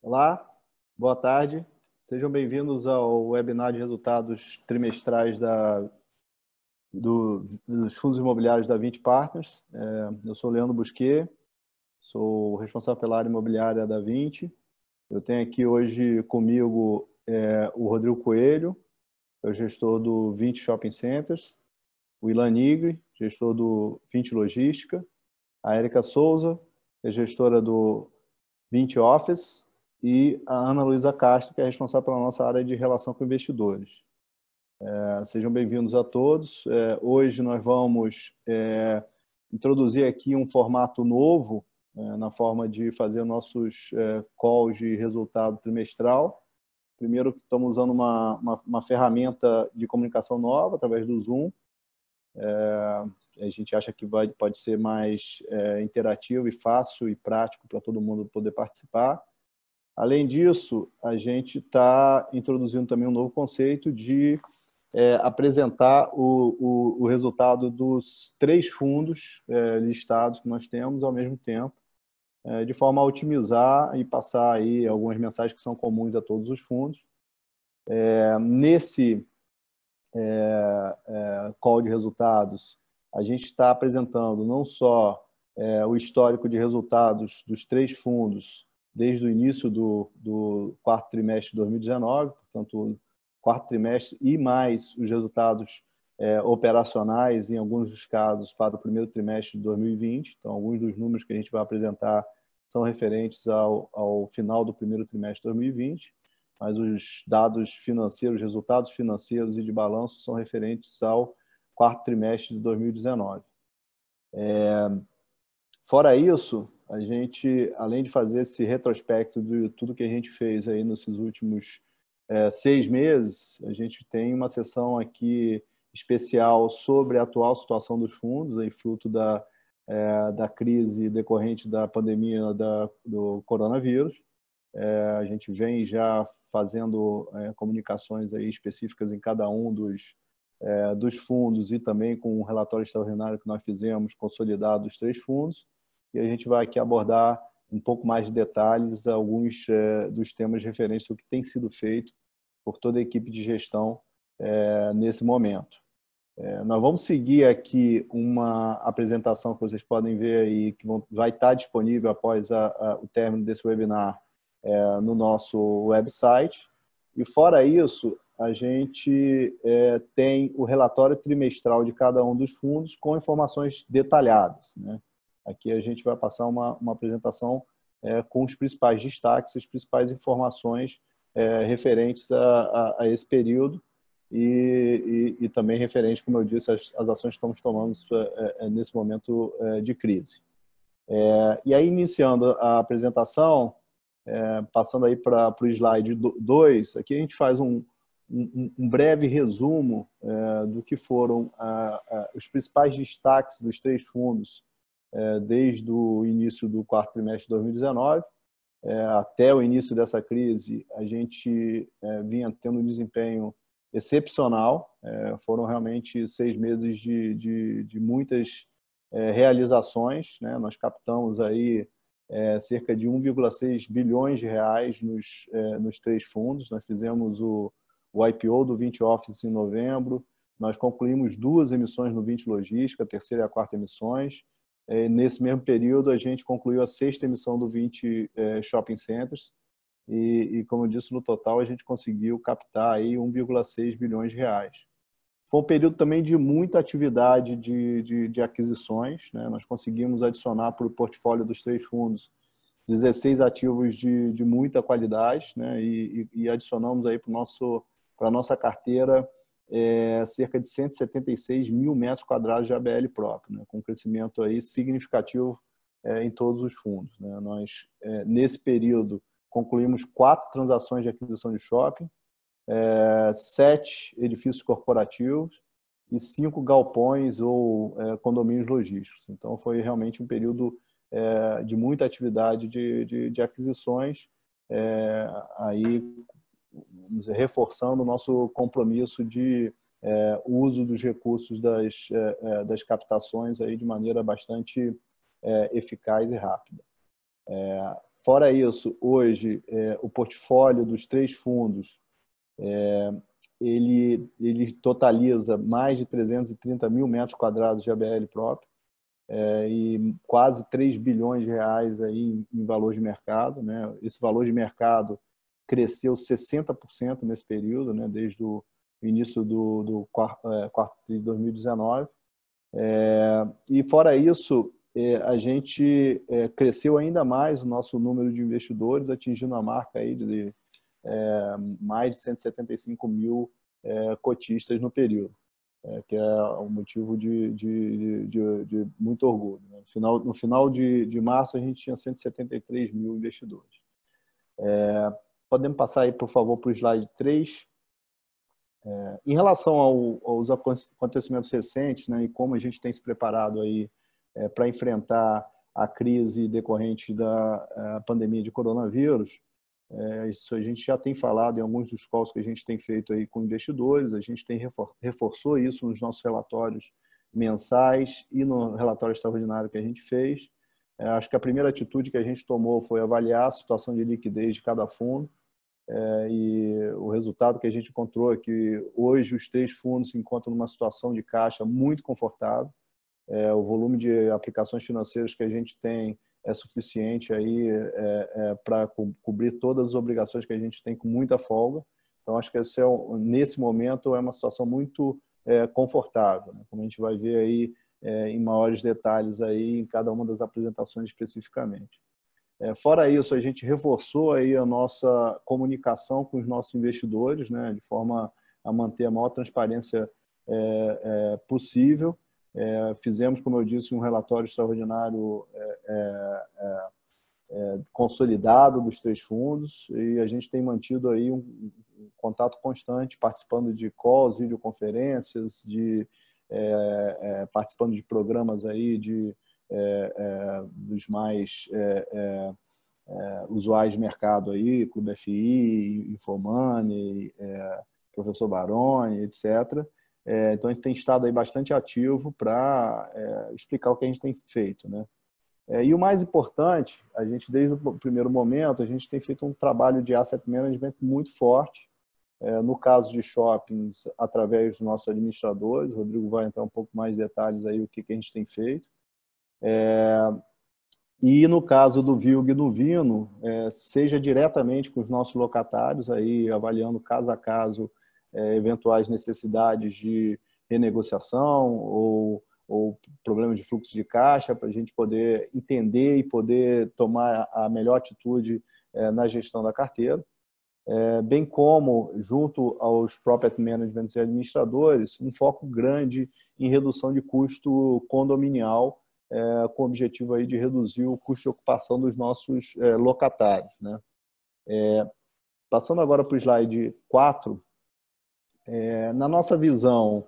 Olá, boa tarde. Sejam bem-vindos ao webinar de resultados trimestrais dos fundos imobiliários da Vinci Partners. Eu sou o Leandro Busquet, sou responsável pela área imobiliária da Vinci. Eu tenho aqui hoje comigo o Rodrigo Coelho, é o gestor do Vinci Shopping Centers, o Ilan Nigri, gestor do Vinci Logística, a Érica Souza, é gestora do Vinci Office, e a Ana Luísa Castro, que é responsável pela nossa área de relação com investidores. Sejam bem-vindos a todos. Hoje nós vamos introduzir aqui um formato novo na forma de fazer nossos calls de resultado trimestral. Primeiro, estamos usando uma ferramenta de comunicação nova, através do Zoom. A gente acha que pode ser mais interativo e fácil e prático para todo mundo poder participar. Além disso, a gente está introduzindo também um novo conceito de apresentar o resultado dos 3 fundos listados que nós temos ao mesmo tempo, de forma a otimizar e passar aí algumas mensagens que são comuns a todos os fundos. Nesse call de resultados, a gente está apresentando não só o histórico de resultados dos 3 fundos desde o início do quarto trimestre de 2019, portanto, o quarto trimestre e mais os resultados operacionais, em alguns dos casos, para o primeiro trimestre de 2020. Então, alguns dos números que a gente vai apresentar são referentes ao final do primeiro trimestre de 2020, mas os dados financeiros, resultados financeiros e de balanço são referentes ao quarto trimestre de 2019. Fora isso, a gente, além de fazer esse retrospecto de tudo que a gente fez aí nesses últimos 6 meses, a gente tem uma sessão aqui especial sobre a atual situação dos fundos, aí fruto da crise decorrente da pandemia do coronavírus. A gente vem já fazendo comunicações aí específicas em cada um dos fundos e também com um relatório extraordinário que nós fizemos, consolidado dos 3 fundos. E a gente vai aqui abordar um pouco mais de detalhes alguns dos temas referentes ao que tem sido feito por toda a equipe de gestão nesse momento. Nós vamos seguir aqui uma apresentação que vocês podem ver aí, que vai estar disponível após o término desse webinar no nosso website. E fora isso, a gente tem o relatório trimestral de cada um dos fundos com informações detalhadas, né? Aqui a gente vai passar uma apresentação com os principais destaques, as principais informações referentes a esse período e também referentes, como eu disse, às ações que estamos tomando nesse momento de crise. E aí, iniciando a apresentação, passando aí para o slide 2, aqui a gente faz um breve resumo do que foram os principais destaques dos 3 fundos desde o início do quarto trimestre de 2019 até o início dessa crise. A gente vinha tendo um desempenho excepcional. Foram realmente 6 meses de muitas realizações, né? Nós captamos aí cerca de 1,6 bilhões de reais nos 3 fundos. Nós fizemos o IPO do Vinci Office em novembro, nós concluímos 2 emissões no Vinci Logística, a terceira e a quarta emissões. Nesse mesmo período, a gente concluiu a 6ª emissão do Vinci Shopping Centers e, como eu disse, no total a gente conseguiu captar aí 1,6 bilhões de reais. Foi um período também de muita atividade de aquisições, né? Nós conseguimos adicionar para o portfólio dos 3 fundos 16 ativos de muita qualidade, né? E adicionamos aí para a nossa carteira cerca de 176 mil metros quadrados de ABL próprio, né? Com um crescimento aí significativo em todos os fundos, né? Nós, nesse período, concluímos 4 transações de aquisição de shopping, 7 edifícios corporativos e 5 galpões ou condomínios logísticos. Então, foi realmente um período de muita atividade de aquisições, aí, vamos dizer, reforçando o nosso compromisso de uso dos recursos das captações aí de maneira bastante eficaz e rápida. Fora isso, hoje, o portfólio dos 3 fundos, ele totaliza mais de 330 mil metros quadrados de ABL próprio, e quase 3 bilhões de reais aí em valor de mercado, né? Esse valor de mercado cresceu 60% nesse período, né? Desde o início do quarto de 2019. E fora isso, a gente cresceu ainda mais o nosso número de investidores, atingindo a marca aí de mais de 175 mil cotistas no período, que é um motivo de muito orgulho, né? No final de março, a gente tinha 173 mil investidores. Podemos passar aí, por favor, para o slide 3. Em relação aos acontecimentos recentes, né, e como a gente tem se preparado aí para enfrentar a crise decorrente da pandemia de coronavírus, isso a gente já tem falado em alguns dos calls que a gente tem feito aí com investidores, a gente tem reforçou isso nos nossos relatórios mensais e no relatório extraordinário que a gente fez. Acho que a primeira atitude que a gente tomou foi avaliar a situação de liquidez de cada fundo, e o resultado que a gente encontrou é que hoje os 3 fundos se encontram numa situação de caixa muito confortável. O volume de aplicações financeiras que a gente tem é suficiente aí para cobrir todas as obrigações que a gente tem com muita folga. Então, acho que nesse momento é uma situação muito confortável, né? Como a gente vai ver aí em maiores detalhes aí em cada uma das apresentações especificamente. Fora isso, a gente reforçou aí a nossa comunicação com os nossos investidores, né, de forma a manter a maior transparência possível. Fizemos, como eu disse, um relatório extraordinário consolidado dos 3 fundos, e a gente tem mantido aí um contato constante, participando de calls, videoconferências, participando de programas aí dos mais usuários de mercado aí, Clube FI, Infomoney, Professor Baroni, etc. Então, a gente tem estado aí bastante ativo para explicar o que a gente tem feito, né? E o mais importante, a gente, desde o primeiro momento, a gente tem feito um trabalho de asset management muito forte, no caso de shoppings, através dos nossos administradores. O Rodrigo vai entrar um pouco mais em detalhes aí o que a gente tem feito. E no caso do VILG e do Vino, seja diretamente com os nossos locatários, aí avaliando caso a caso eventuais necessidades de renegociação ou problemas de fluxo de caixa, para a gente poder entender e poder tomar a melhor atitude na gestão da carteira. Bem como, junto aos property managers e administradores, um foco grande em redução de custo condominial, com o objetivo aí de reduzir o custo de ocupação dos nossos locatários, né? Passando agora para o slide 4, na nossa visão,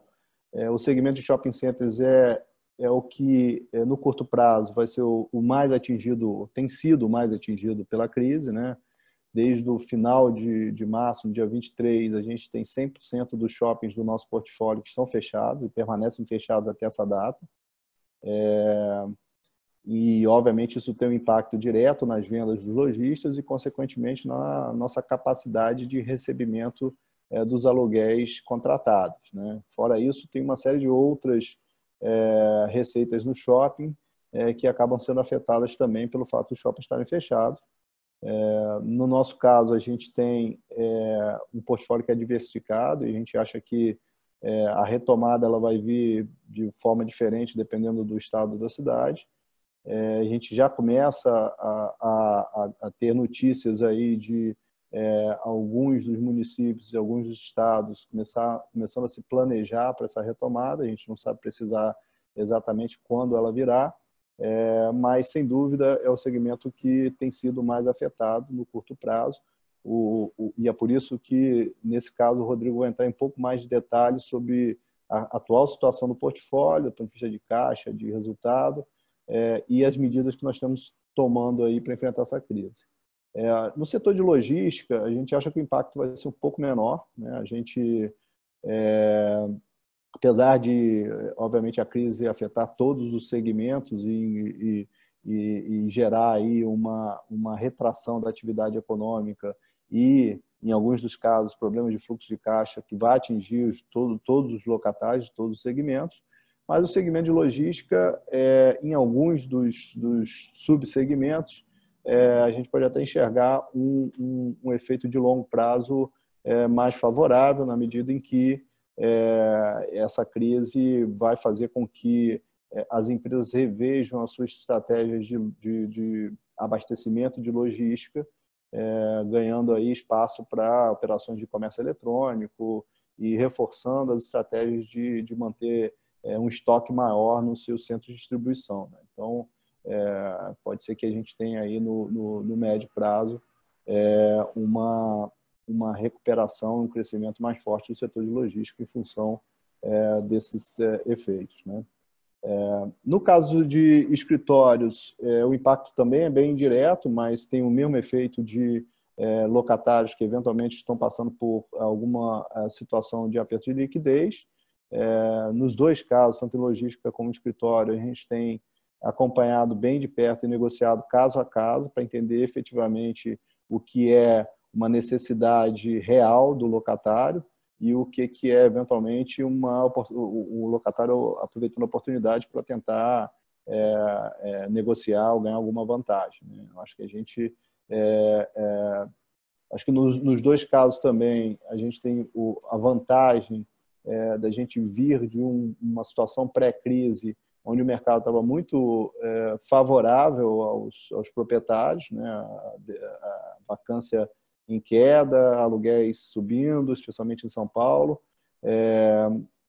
o segmento de shopping centers é o que, no curto prazo, vai ser o mais atingido, tem sido o mais atingido pela crise, né? Desde o final de março, no dia 23, a gente tem 100% dos shoppings do nosso portfólio que estão fechados e permanecem fechados até essa data. E, obviamente, isso tem um impacto direto nas vendas dos lojistas e, consequentemente, na nossa capacidade de recebimento dos aluguéis contratados, né? Fora isso, tem uma série de outras receitas no shopping que acabam sendo afetadas também pelo fato dos shoppings estarem fechados. No nosso caso, a gente tem um portfólio que é diversificado e a gente acha que a retomada ela vai vir de forma diferente dependendo do estado da cidade. A gente já começa a ter notícias aí de alguns dos municípios e alguns dos estados começando a se planejar para essa retomada. A gente não sabe precisar exatamente quando ela virá, mas, sem dúvida, é o segmento que tem sido mais afetado no curto prazo. E é por isso que, nesse caso, o Rodrigo vai entrar em um pouco mais de detalhes sobre a atual situação do portfólio, do ponto de vista de caixa, de resultado, e as medidas que nós estamos tomando aí para enfrentar essa crise. No setor de logística, a gente acha que o impacto vai ser um pouco menor, né? A gente, apesar de, obviamente, a crise afetar todos os segmentos e e gerar aí uma retração da atividade econômica e, em alguns dos casos, problemas de fluxo de caixa que vai atingir todos os locatários, todos os segmentos. Mas o segmento de logística, em alguns dos subsegmentos, a gente pode até enxergar um efeito de longo prazo mais favorável, na medida em que essa crise vai fazer com que as empresas revejam as suas estratégias de abastecimento de logística, ganhando aí espaço para operações de comércio eletrônico e reforçando as estratégias de manter um estoque maior nos seus centros de distribuição, né? Então, pode ser que a gente tenha aí no médio prazo uma recuperação, um crescimento mais forte do setor de logística em função desses efeitos, né? No caso de escritórios, o impacto também é bem indireto, mas tem o mesmo efeito de locatários que eventualmente estão passando por alguma situação de aperto de liquidez. Nos dois casos, tanto em logística como em escritório, a gente tem acompanhado bem de perto e negociado caso a caso para entender efetivamente o que é uma necessidade real do locatário e o que é eventualmente o locatário aproveitando a oportunidade para tentar negociar ou ganhar alguma vantagem, né? Eu acho que a gente acho que nos dois casos também a gente tem a vantagem da gente vir de uma situação pré-crise onde o mercado estava muito favorável aos proprietários, né? A vacância em queda, aluguéis subindo, especialmente em São Paulo,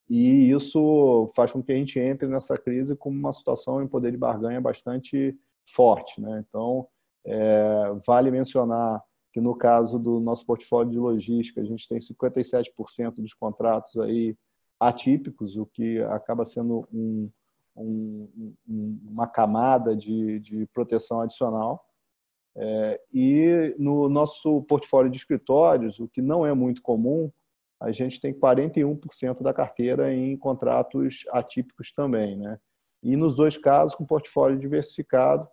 e isso faz com que a gente entre nessa crise com uma situação em poder de barganha bastante forte, né? Então, vale mencionar que no caso do nosso portfólio de logística, a gente tem 57% dos contratos aí atípicos, o que acaba sendo uma camada de proteção adicional. E no nosso portfólio de escritórios, o que não é muito comum, a gente tem 41% da carteira em contratos atípicos também, né? E nos dois casos, com portfólio diversificado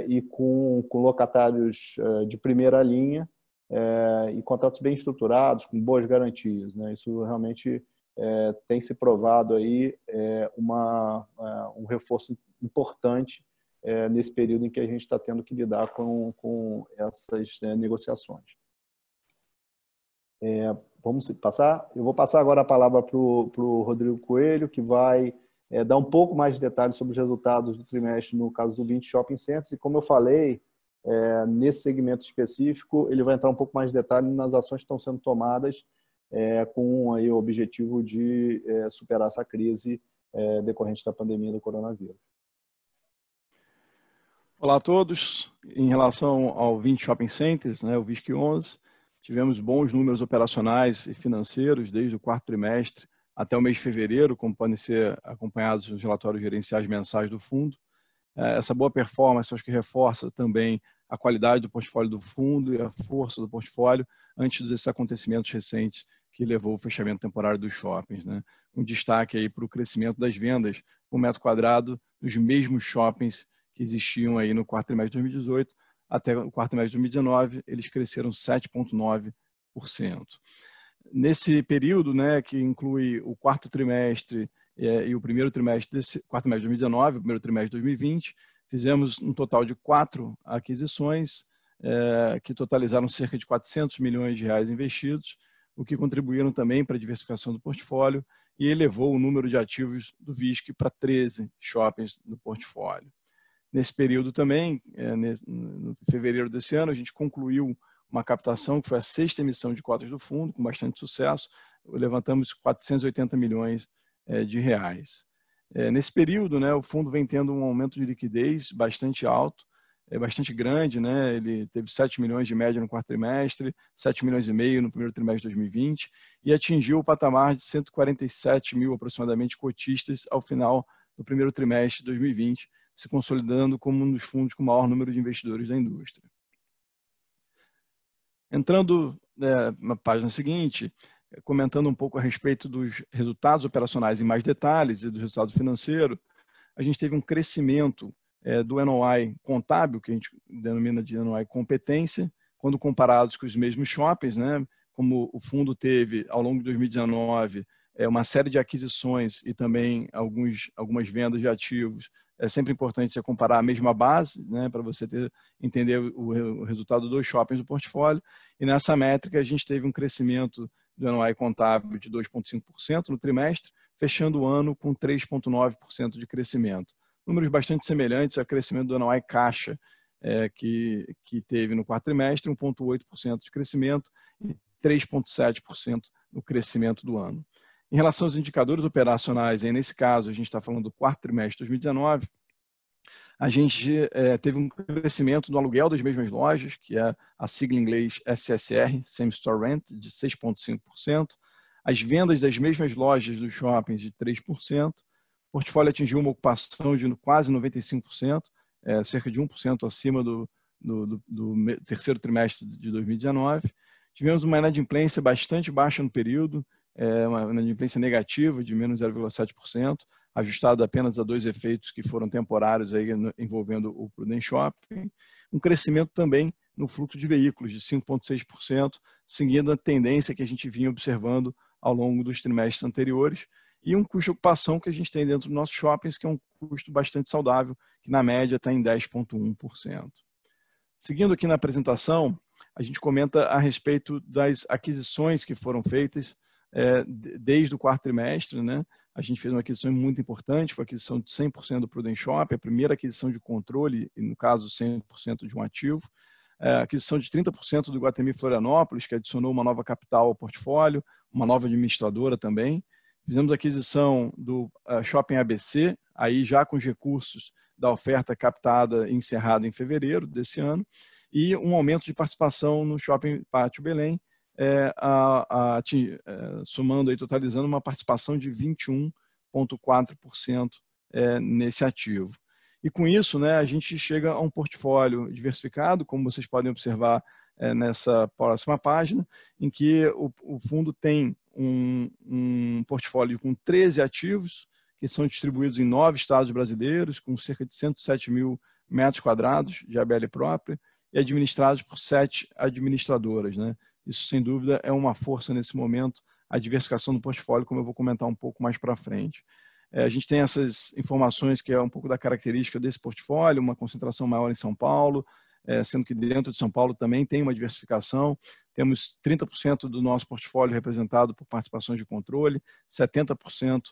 e com locatários de primeira linha e contratos bem estruturados, com boas garantias, né? Isso realmente tem se provado aí um reforço importante nesse período em que a gente está tendo que lidar com essas negociações. Vamos passar? Eu vou passar agora a palavra para o Rodrigo Coelho, que vai dar um pouco mais de detalhes sobre os resultados do trimestre no caso do 20 Shopping Centers. E como eu falei, nesse segmento específico, ele vai entrar um pouco mais de detalhe nas ações que estão sendo tomadas com aí o objetivo de superar essa crise decorrente da pandemia do coronavírus. Olá a todos. Em relação ao 20 Shopping Centers, né, o VISC11, tivemos bons números operacionais e financeiros desde o quarto trimestre até o mês de fevereiro, como podem ser acompanhados nos relatórios gerenciais mensais do fundo. Essa boa performance acho que reforça também a qualidade do portfólio do fundo e a força do portfólio antes desses acontecimentos recentes que levou ao fechamento temporário dos shoppings, né? Um destaque aí para o crescimento das vendas por metro quadrado dos mesmos shoppings que existiam aí no quarto trimestre de 2018 até o quarto trimestre de 2019, eles cresceram 7,9%. Nesse período, né, que inclui o quarto trimestre e o primeiro trimestre quarto trimestre de 2019, o primeiro trimestre de 2020, fizemos um total de 4 aquisições que totalizaram cerca de 400 milhões de reais investidos, o que contribuíram também para a diversificação do portfólio e elevou o número de ativos do VISC para 13 shoppings no portfólio. Nesse período também, no fevereiro desse ano, a gente concluiu uma captação que foi a 6ª emissão de cotas do fundo, com bastante sucesso. Levantamos 480 milhões de reais. Nesse período, né, o fundo vem tendo um aumento de liquidez bastante alto, bastante grande, né? Ele teve 7 milhões de média no quarto trimestre, 7 milhões e meio no primeiro trimestre de 2020 e atingiu o patamar de 147 mil aproximadamente cotistas ao final do primeiro trimestre de 2020, se consolidando como um dos fundos com o maior número de investidores da indústria. Entrando na página seguinte, comentando um pouco a respeito dos resultados operacionais em mais detalhes e do resultado financeiro, a gente teve um crescimento do NOI contábil, que a gente denomina de NOI competência, quando comparados com os mesmos shoppings, né? Como o fundo teve, ao longo de 2019, uma série de aquisições e também algumas vendas de ativos. É sempre importante você comparar a mesma base, né, para você entender o resultado dos shoppings do portfólio. E nessa métrica, a gente teve um crescimento do NOI contábil de 2,5% no trimestre, fechando o ano com 3,9% de crescimento. Números bastante semelhantes ao crescimento do NOI caixa, que teve no quarto trimestre, 1,8% de crescimento e 3,7% no crescimento do ano. Em relação aos indicadores operacionais, aí nesse caso, a gente está falando do quarto trimestre de 2019, a gente teve um crescimento no aluguel das mesmas lojas, que é a sigla em inglês SSR, Same Store Rent, de 6,5%, as vendas das mesmas lojas dos shoppings de 3%, o portfólio atingiu uma ocupação de quase 95%, cerca de 1% acima do terceiro trimestre de 2019. Tivemos uma inadimplência bastante baixa no período, uma inadimplência negativa de menos 0,7%, ajustado apenas a 2 efeitos que foram temporários aí, envolvendo o Prudent Shopping. Um crescimento também no fluxo de veículos de 5,6%, seguindo a tendência que a gente vinha observando ao longo dos trimestres anteriores, e um custo de ocupação que a gente tem dentro dos nossos shoppings, que é um custo bastante saudável, que na média está em 10,1%. Seguindo aqui na apresentação, a gente comenta a respeito das aquisições que foram feitas desde o quarto trimestre, né? A gente fez uma aquisição muito importante, foi a aquisição de 100% do Prudent Shopping, a primeira aquisição de controle, e no caso 100% de um ativo, a aquisição de 30% do Iguatemi Florianópolis, que adicionou uma nova capital ao portfólio, uma nova administradora também. Fizemos a aquisição do Shopping ABC, aí já com os recursos da oferta captada e encerrada em fevereiro desse ano, e um aumento de participação no Shopping Pátio Belém, somando e totalizando uma participação de 21,4% nesse ativo. E com isso, né, a gente chega a um portfólio diversificado, como vocês podem observar nessa próxima página, em que o fundo tem um portfólio com 13 ativos, que são distribuídos em 9 estados brasileiros, com cerca de 107 mil metros quadrados de ABL própria, e administrados por 7 administradoras, né? Isso, sem dúvida, é uma força nesse momento, a diversificação do portfólio, como eu vou comentar um pouco mais para frente. A gente tem essas informações que é um pouco da característica desse portfólio, uma concentração maior em São Paulo, sendo que dentro de São Paulo também tem uma diversificação. Temos 30% do nosso portfólio representado por participações de controle, 70%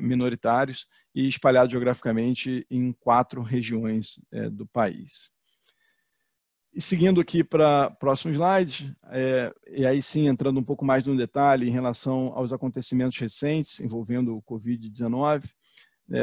minoritários e espalhados geograficamente em 4 regiões do país. E seguindo aqui para o próximo slide, e aí sim entrando um pouco mais no detalhe em relação aos acontecimentos recentes envolvendo o Covid-19,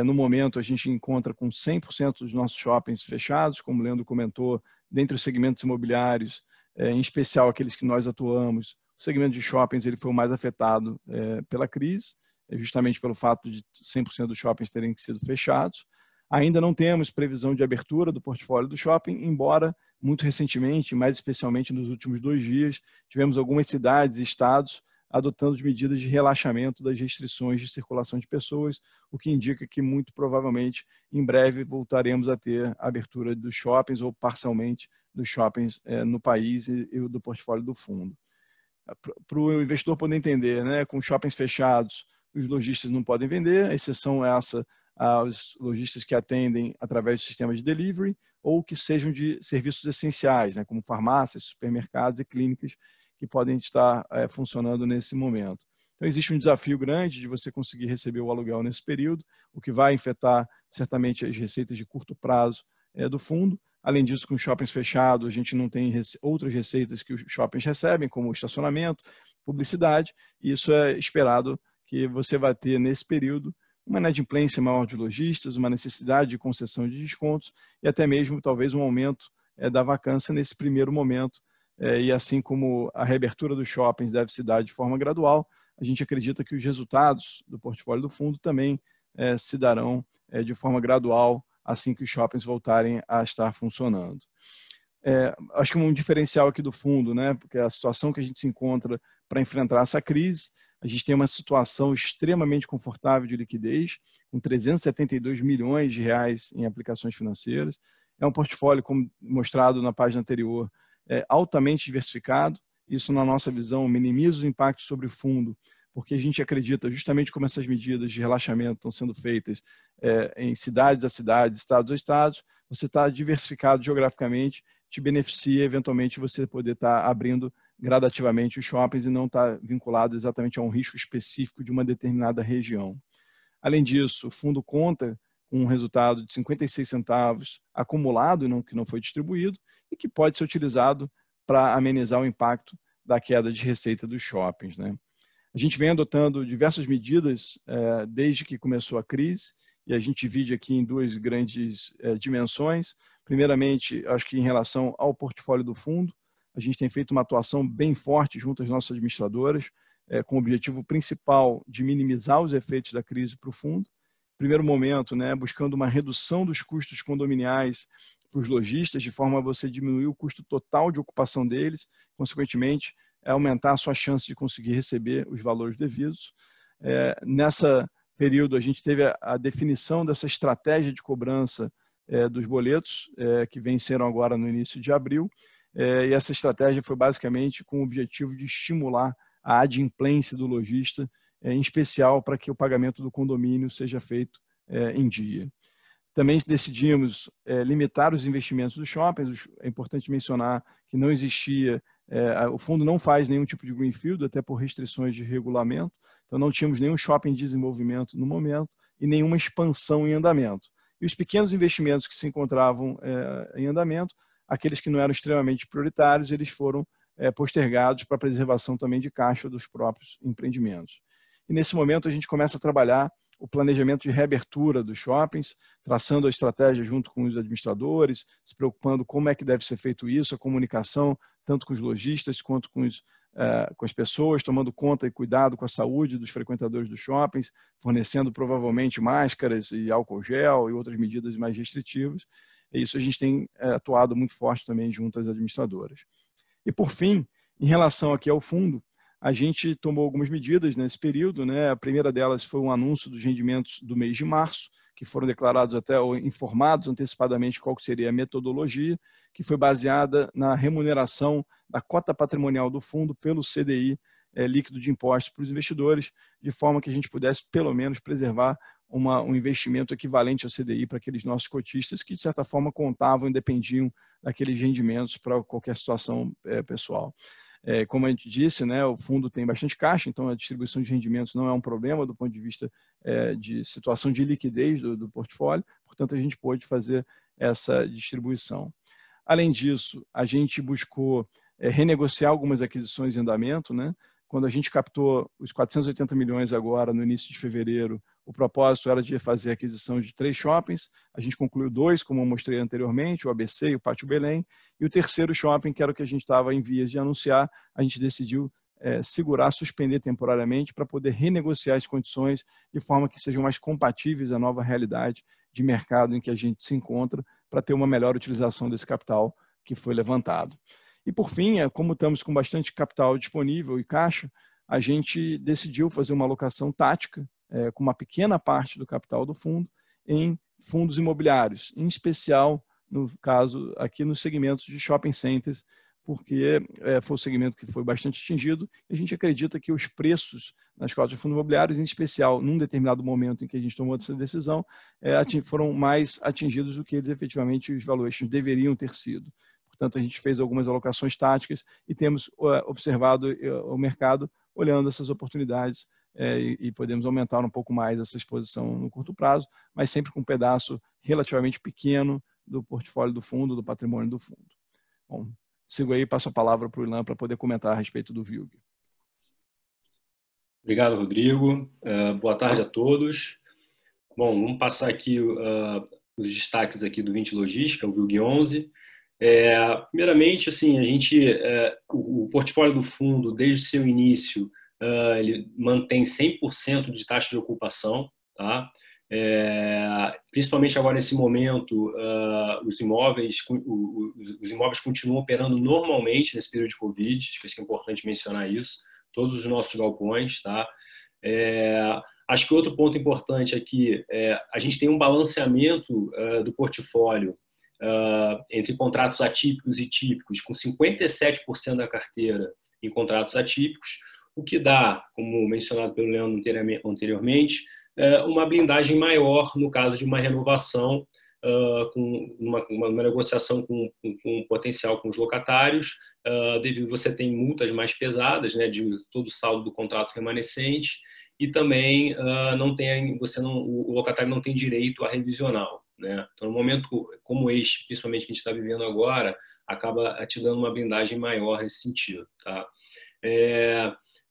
no momento a gente encontra com 100% dos nossos shoppings fechados, como o Leandro comentou, dentre os segmentos imobiliários, em especial aqueles que nós atuamos, o segmento de shoppings ele foi o mais afetado pela crise, justamente pelo fato de 100% dos shoppings terem sido fechados. Ainda não temos previsão de abertura do portfólio do shopping, embora muito recentemente, mais especialmente nos últimos 2 dias, tivemos algumas cidades e estados adotando medidas de relaxamento das restrições de circulação de pessoas, o que indica que muito provavelmente em breve voltaremos a ter a abertura dos shoppings ou parcialmente dos shoppings no país e do portfólio do fundo. Para o investidor poder entender, né, com shoppings fechados, os lojistas não podem vender, a exceção é essa aos lojistas que atendem através do sistema de delivery ou que sejam de serviços essenciais, né, como farmácias, supermercados e clínicas que podem estar funcionando nesse momento. Então, existe um desafio grande de você conseguir receber o aluguel nesse período, o que vai afetar certamente as receitas de curto prazo do fundo. Além disso, com shoppings fechados, a gente não tem outras receitas que os shoppings recebem, como estacionamento, publicidade, e isso é esperado que você vai ter nesse período uma inadimplência maior de lojistas, uma necessidade de concessão de descontos e até mesmo talvez um aumento da vacância nesse primeiro momento. E assim como a reabertura dos shoppings deve se dar de forma gradual, a gente acredita que os resultados do portfólio do fundo também se darão de forma gradual assim que os shoppings voltarem a estar funcionando. Acho que um diferencial aqui do fundo, né, porque a situação que a gente se encontra para enfrentar essa crise, A gente tem uma situação extremamente confortável de liquidez, com 372 milhões de reais em aplicações financeiras. É um portfólio, como mostrado na página anterior, altamente diversificado. Isso, na nossa visão, minimiza os impactos sobre o fundo, porque a gente acredita, justamente como essas medidas de relaxamento estão sendo feitas em cidades a cidades, estados a estados, você está diversificado geograficamente, te beneficia, eventualmente, você poder estar abrindo gradativamente os shoppings e não estar vinculado exatamente a um risco específico de uma determinada região. Além disso, o fundo conta com um resultado de 56 centavos acumulado, que não foi distribuído, e que pode ser utilizado para amenizar o impacto da queda de receita dos shoppings, né? A gente vem adotando diversas medidas desde que começou a crise, e a gente divide aqui em duas grandes dimensões. Primeiramente, acho que em relação ao portfólio do fundo, a gente tem feito uma atuação bem forte junto às nossas administradoras, com o objetivo principal de minimizar os efeitos da crise para o fundo. Primeiro momento, né, buscando uma redução dos custos condominiais para os lojistas, de forma a você diminuir o custo total de ocupação deles, consequentemente, aumentar a sua chance de conseguir receber os valores devidos. Nessa período, a gente teve a definição dessa estratégia de cobrança dos boletos, que venceram agora no início de abril, e essa estratégia foi basicamente com o objetivo de estimular a adimplência do lojista, em especial para que o pagamento do condomínio seja feito em dia. Também decidimos limitar os investimentos dos shoppings. É importante mencionar que não existia, o fundo não faz nenhum tipo de greenfield, até por restrições de regulamento, então não tínhamos nenhum shopping em desenvolvimento no momento e nenhuma expansão em andamento. E os pequenos investimentos que se encontravam em andamento, aqueles que não eram extremamente prioritários, eles foram postergados para a preservação também de caixa dos próprios empreendimentos. E nesse momento a gente começa a trabalhar o planejamento de reabertura dos shoppings, traçando a estratégia junto com os administradores, se preocupando como é que deve ser feito isso, a comunicação, tanto com os lojistas quanto com as pessoas, tomando conta e cuidado com a saúde dos frequentadores dos shoppings, fornecendo provavelmente máscaras e álcool gel e outras medidas mais restritivas. E isso a gente tem atuado muito forte também junto às administradoras. E, por fim, em relação aqui ao fundo, a gente tomou algumas medidas nesse período, né? A primeira delas foi um anúncio dos rendimentos do mês de março, que foram declarados até ou informados antecipadamente qual seria a metodologia, que foi baseada na remuneração da cota patrimonial do fundo pelo CDI líquido de impostos para os investidores, de forma que a gente pudesse, pelo menos, preservar um investimento equivalente ao CDI para aqueles nossos cotistas que, de certa forma, contavam e dependiam daqueles rendimentos para qualquer situação pessoal. Como a gente disse, né, o fundo tem bastante caixa, então a distribuição de rendimentos não é um problema do ponto de vista de situação de liquidez do portfólio, portanto, a gente pôde fazer essa distribuição. Além disso, a gente buscou renegociar algumas aquisições em andamento, né? Quando a gente captou os 480 milhões agora, no início de fevereiro, o propósito era de fazer a aquisição de 3 shoppings. A gente concluiu 2, como eu mostrei anteriormente, o ABC e o Pátio Belém. E o terceiro shopping, que era o que a gente estava em vias de anunciar, a gente decidiu segurar, suspender temporariamente para poder renegociar as condições de forma que sejam mais compatíveis à nova realidade de mercado em que a gente se encontra, para ter uma melhor utilização desse capital que foi levantado. E, por fim, como estamos com bastante capital disponível e caixa, a gente decidiu fazer uma alocação tática com uma pequena parte do capital do fundo em fundos imobiliários, em especial, no caso, aqui nos segmentos de shopping centers, porque foi o segmento que foi bastante atingido e a gente acredita que os preços nas cotas de fundos imobiliários, em especial, num determinado momento em que a gente tomou essa decisão, foram mais atingidos do que eles efetivamente os valuations deveriam ter sido. Portanto, a gente fez algumas alocações táticas e temos observado o mercado olhando essas oportunidades e podemos aumentar um pouco mais essa exposição no curto prazo, mas sempre com um pedaço relativamente pequeno do portfólio do fundo, do patrimônio do fundo. Bom, sigo aí e passo a palavra para o Ilan para poder comentar a respeito do VILG. Obrigado, Rodrigo. Boa tarde a todos. Bom, vamos passar aqui os destaques aqui do Vinci Logística, o VILG 11. Primeiramente, assim, o portfólio do fundo, desde o seu início, ele mantém 100% de taxa de ocupação, tá? Principalmente agora nesse momento, os imóveis continuam operando normalmente nesse período de Covid, acho que é importante mencionar isso, todos os nossos galpões, tá? Acho que outro ponto importante aqui a gente tem um balanceamento do portfólio entre contratos atípicos e típicos, com 57% da carteira em contratos atípicos, o que dá, como mencionado pelo Leandro anteriormente, uma blindagem maior no caso de uma renovação, com uma negociação com potencial com os locatários, devido você tem multas mais pesadas, né, de todo o saldo do contrato remanescente, e também o locatário não tem direito a revisional, né? Então, no momento como este, principalmente que a gente está vivendo agora, acaba te dando uma blindagem maior nesse sentido, tá?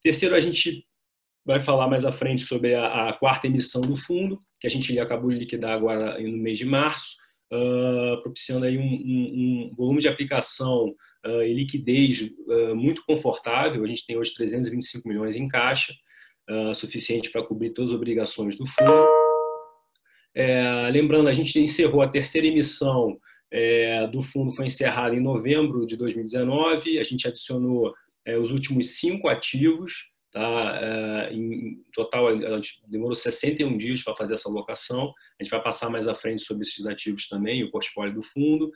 Terceiro, a gente vai falar mais à frente sobre a quarta emissão do fundo, que a gente acabou de liquidar agora no mês de março, propiciando aí um volume de aplicação e liquidez muito confortável. A gente tem hoje 325 milhões em caixa, suficiente para cobrir todas as obrigações do fundo. Lembrando, a gente encerrou a terceira emissão do fundo, foi encerrada em novembro de 2019. A gente adicionou os últimos 5 ativos, tá? Em total, a gente demorou 61 dias para fazer essa alocação. A gente vai passar mais à frente sobre esses ativos também, o portfólio do fundo.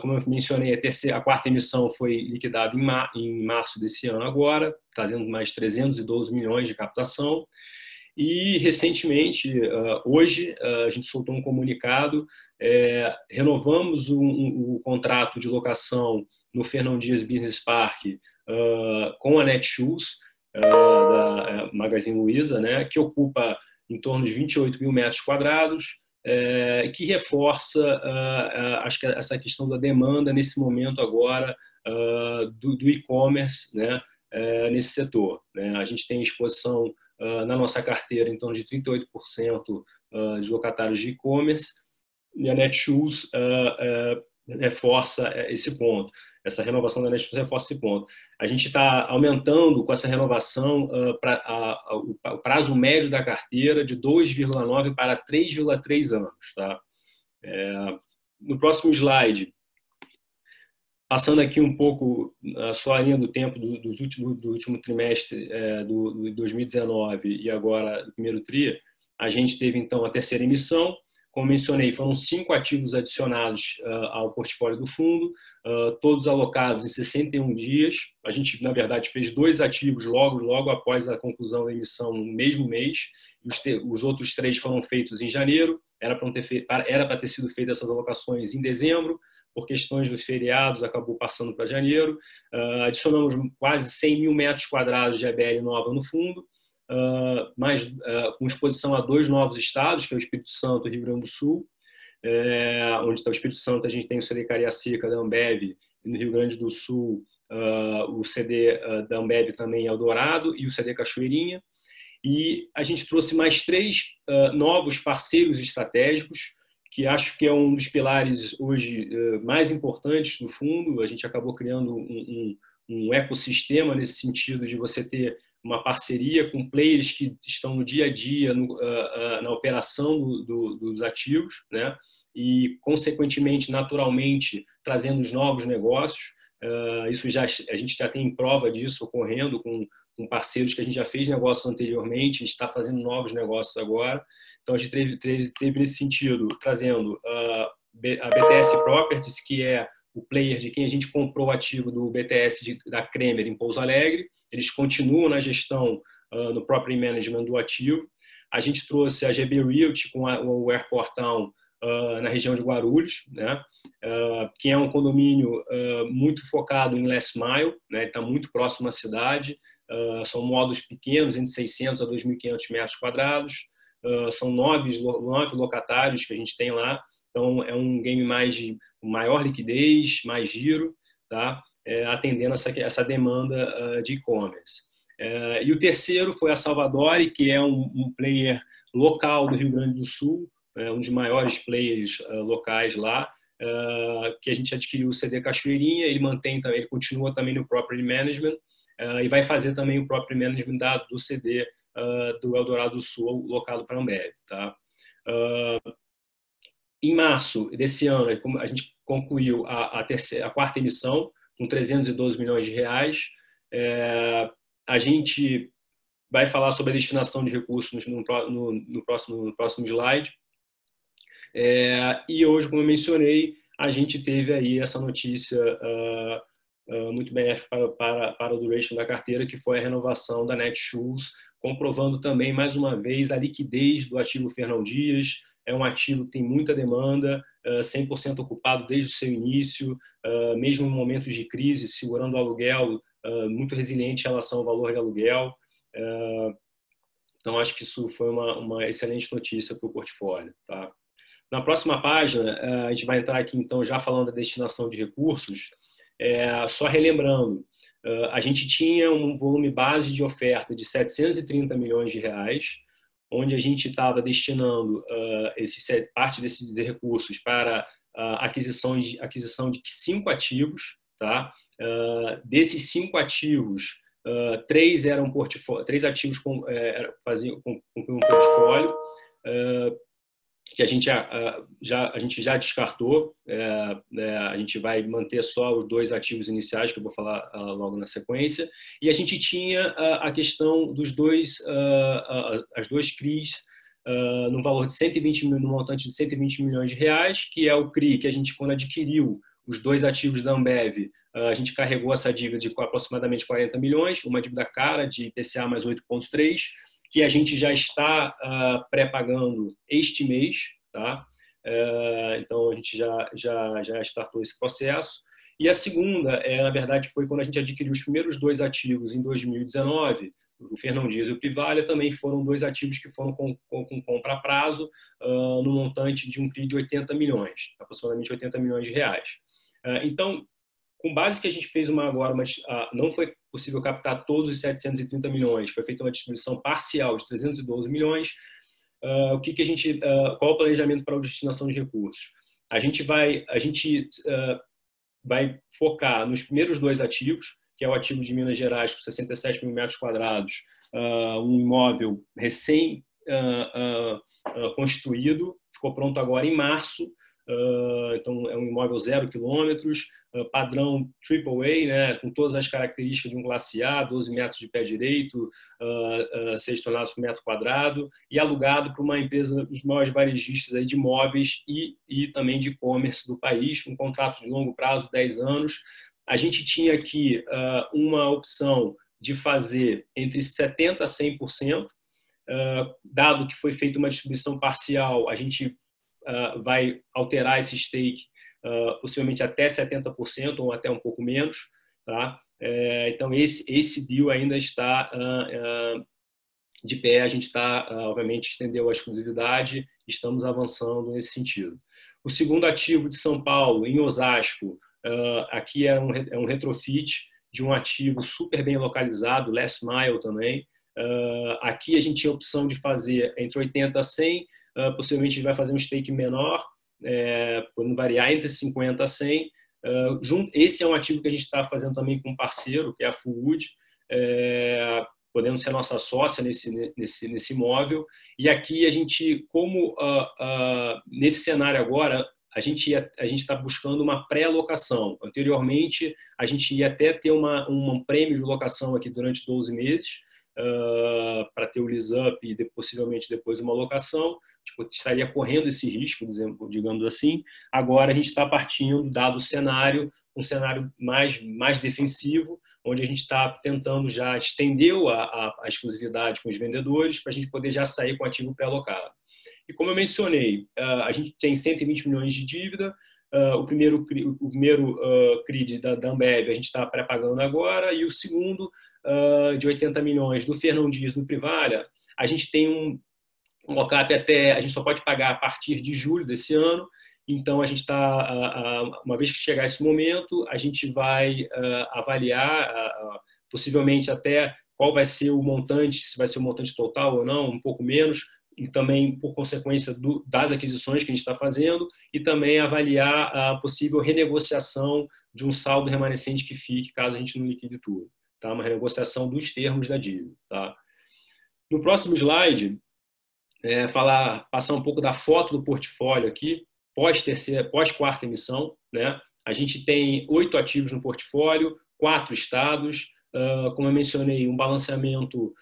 Como eu mencionei, a quarta emissão foi liquidada em março desse ano agora, trazendo mais 312 milhões de captação. E, recentemente, hoje, a gente soltou um comunicado, renovamos o contrato de locação no Fernão Dias Business Park com a Netshoes, da Magazine Luiza, né, que ocupa em torno de 28 mil metros quadrados, que reforça acho que essa questão da demanda nesse momento agora do e-commerce, né, nesse setor, né? A gente tem exposição na nossa carteira em torno de 38% de locatários de e-commerce, e a Netshoes reforça esse ponto. Essa renovação da Netshoes reforça esse ponto. A gente está aumentando com essa renovação o prazo médio da carteira de 2,9 para 3,3 anos. Tá? No próximo slide, passando aqui um pouco só a linha do tempo do último trimestre do 2019 e agora do primeiro TRI, a gente teve então a terceira emissão. Como mencionei, foram 5 ativos adicionados ao portfólio do fundo, todos alocados em 61 dias. A gente, na verdade, fez 2 ativos logo após a conclusão da emissão no mesmo mês. Os outros 3 foram feitos em janeiro. Era para ter sido feitas essas alocações em dezembro. Por questões dos feriados, acabou passando para janeiro. Adicionamos quase 100 mil metros quadrados de ABL nova no fundo, com exposição a 2 novos estados, que é o Espírito Santo e o Rio Grande do Sul. Onde está o Espírito Santo, a gente tem o CD Cariacica da Ambev, e no Rio Grande do Sul, o CD da Ambev também Eldorado e o CD Cachoeirinha. E a gente trouxe mais 3 novos parceiros estratégicos, que acho que é um dos pilares hoje mais importantes do fundo. A gente acabou criando um ecossistema nesse sentido de você ter uma parceria com players que estão no dia a dia na operação dos ativos, né? E, consequentemente, naturalmente, trazendo os novos negócios. Isso a gente já tem prova disso ocorrendo com parceiros que a gente já fez negócios anteriormente, a gente está fazendo novos negócios agora. Então, a gente teve nesse sentido, trazendo a BTS Properties, que é o player de quem a gente comprou o ativo do BTS da Kremer em Pouso Alegre. Eles continuam na gestão, no property management do ativo. A gente trouxe a GB Realty com o Airport Town na região de Guarulhos, né? Que é um condomínio muito focado em last mile, né? Está muito próximo à cidade. São módulos pequenos, entre 600 a 2.500 metros quadrados. São 9 locatários que a gente tem lá. Então, é um game de maior liquidez, mais giro, tá? Atendendo essa demanda de e-commerce. E o terceiro foi a Salvadori, que é um player local do Rio Grande do Sul, um dos maiores players locais lá, que a gente adquiriu o CD Cachoeirinha. Ele continua também no property management e vai fazer também o property management do CD do Eldorado do Sul, locado para a Ambev. Tá? Em março desse ano, a gente concluiu a quarta emissão, com 312 milhões de reais. A gente vai falar sobre a destinação de recursos no próximo slide. E hoje, como eu mencionei, a gente teve aí essa notícia muito benéfica para o duration da carteira, que foi a renovação da Netshoes, comprovando também, mais uma vez, a liquidez do ativo Fernão Dias. É um ativo que tem muita demanda, 100% ocupado desde o seu início, mesmo em momentos de crise, segurando o aluguel, muito resiliente em relação ao valor de aluguel. Então, acho que isso foi uma excelente notícia para o portfólio. Tá? Na próxima página, a gente vai entrar aqui, então, já falando da destinação de recursos. Só relembrando, a gente tinha um volume base de oferta de 730 milhões de reais, onde a gente estava destinando parte desses recursos para a aquisição de 5 ativos. Tá? Desses 5 ativos, 3 ativos faziam um portfólio que a gente já descartou. A gente vai manter só os 2 ativos iniciais, que eu vou falar logo na sequência. E a gente tinha a questão dos as 2 CRIs, no valor de 120 no montante de 120 milhões de reais, que é o CRI que a gente, quando adquiriu os 2 ativos da Ambev, a gente carregou essa dívida de aproximadamente 40 milhões, uma dívida cara de IPCA mais 8,3%, que a gente já está pré-pagando este mês. Tá? Então, a gente já startou esse processo. E a segunda, na verdade, foi quando a gente adquiriu os primeiros 2 ativos em 2019, o Fernão Dias e o Privalha. Também foram 2 ativos que foram com compra a prazo, no montante de um CRI de 80 milhões, aproximadamente 80 milhões de reais. Então, com base que a gente fez agora, mas não foi possível captar todos os 730 milhões, foi feita uma distribuição parcial de 312 milhões. Qual é o planejamento para a destinação de recursos? A gente vai focar nos primeiros 2 ativos, que é o ativo de Minas Gerais, com 67 mil metros quadrados, um imóvel recém construído, ficou pronto agora em março. Então, é um imóvel 0 quilômetros, padrão AAA, né, com todas as características de um classe A, 12 metros de pé direito, 6 toneladas por metro quadrado, e alugado para uma empresa dos maiores varejistas aí de imóveis e também de e-commerce do país, um contrato de longo prazo, 10 anos. A gente tinha aqui uma opção de fazer entre 70% a 100%, dado que foi feita uma distribuição parcial, a gente vai alterar esse stake possivelmente até 70% ou até um pouco menos. Tá? Então, esse deal ainda está de pé. A gente obviamente, estendeu a exclusividade, estamos avançando nesse sentido. O segundo ativo de São Paulo, em Osasco, aqui é um retrofit de um ativo super bem localizado, last mile também. Aqui a gente tinha a opção de fazer entre 80 a 100, possivelmente a gente vai fazer um stake menor, podendo variar entre 50 a 100. Esse é um ativo que a gente está fazendo também com um parceiro, que é a Fullwood, podendo ser nossa sócia nesse imóvel. E aqui a gente, como nesse cenário agora, a gente está buscando uma pré-locação. Anteriormente, a gente ia até ter um prêmio de locação aqui durante 12 meses, para ter o lease-up e possivelmente depois uma locação. Tipo, estaria correndo esse risco, digamos assim. Agora a gente está partindo, dado o cenário, um cenário mais defensivo, onde a gente está tentando já estender a exclusividade com os vendedores para a gente poder já sair com ativo pré-alocado. E como eu mencionei, a gente tem 120 milhões de dívida. O primeiro CRI da Ambev a gente está pré-pagando agora, e o segundo de 80 milhões do Fernão Dias no Privalha, a gente tem um lock-up a gente só pode pagar a partir de julho desse ano. Então, a gente uma vez que chegar esse momento, a gente vai avaliar possivelmente até qual vai ser o montante, se vai ser o montante total ou não, um pouco menos, e também por consequência das aquisições que a gente está fazendo, e também avaliar a possível renegociação de um saldo remanescente que fique, caso a gente não liquide tudo. Tá? Uma renegociação dos termos da dívida. Tá? No próximo slide, passar um pouco da foto do portfólio aqui, pós-quarta emissão. Né? A gente tem 8 ativos no portfólio, 4 estados, como eu mencionei, um balanceamento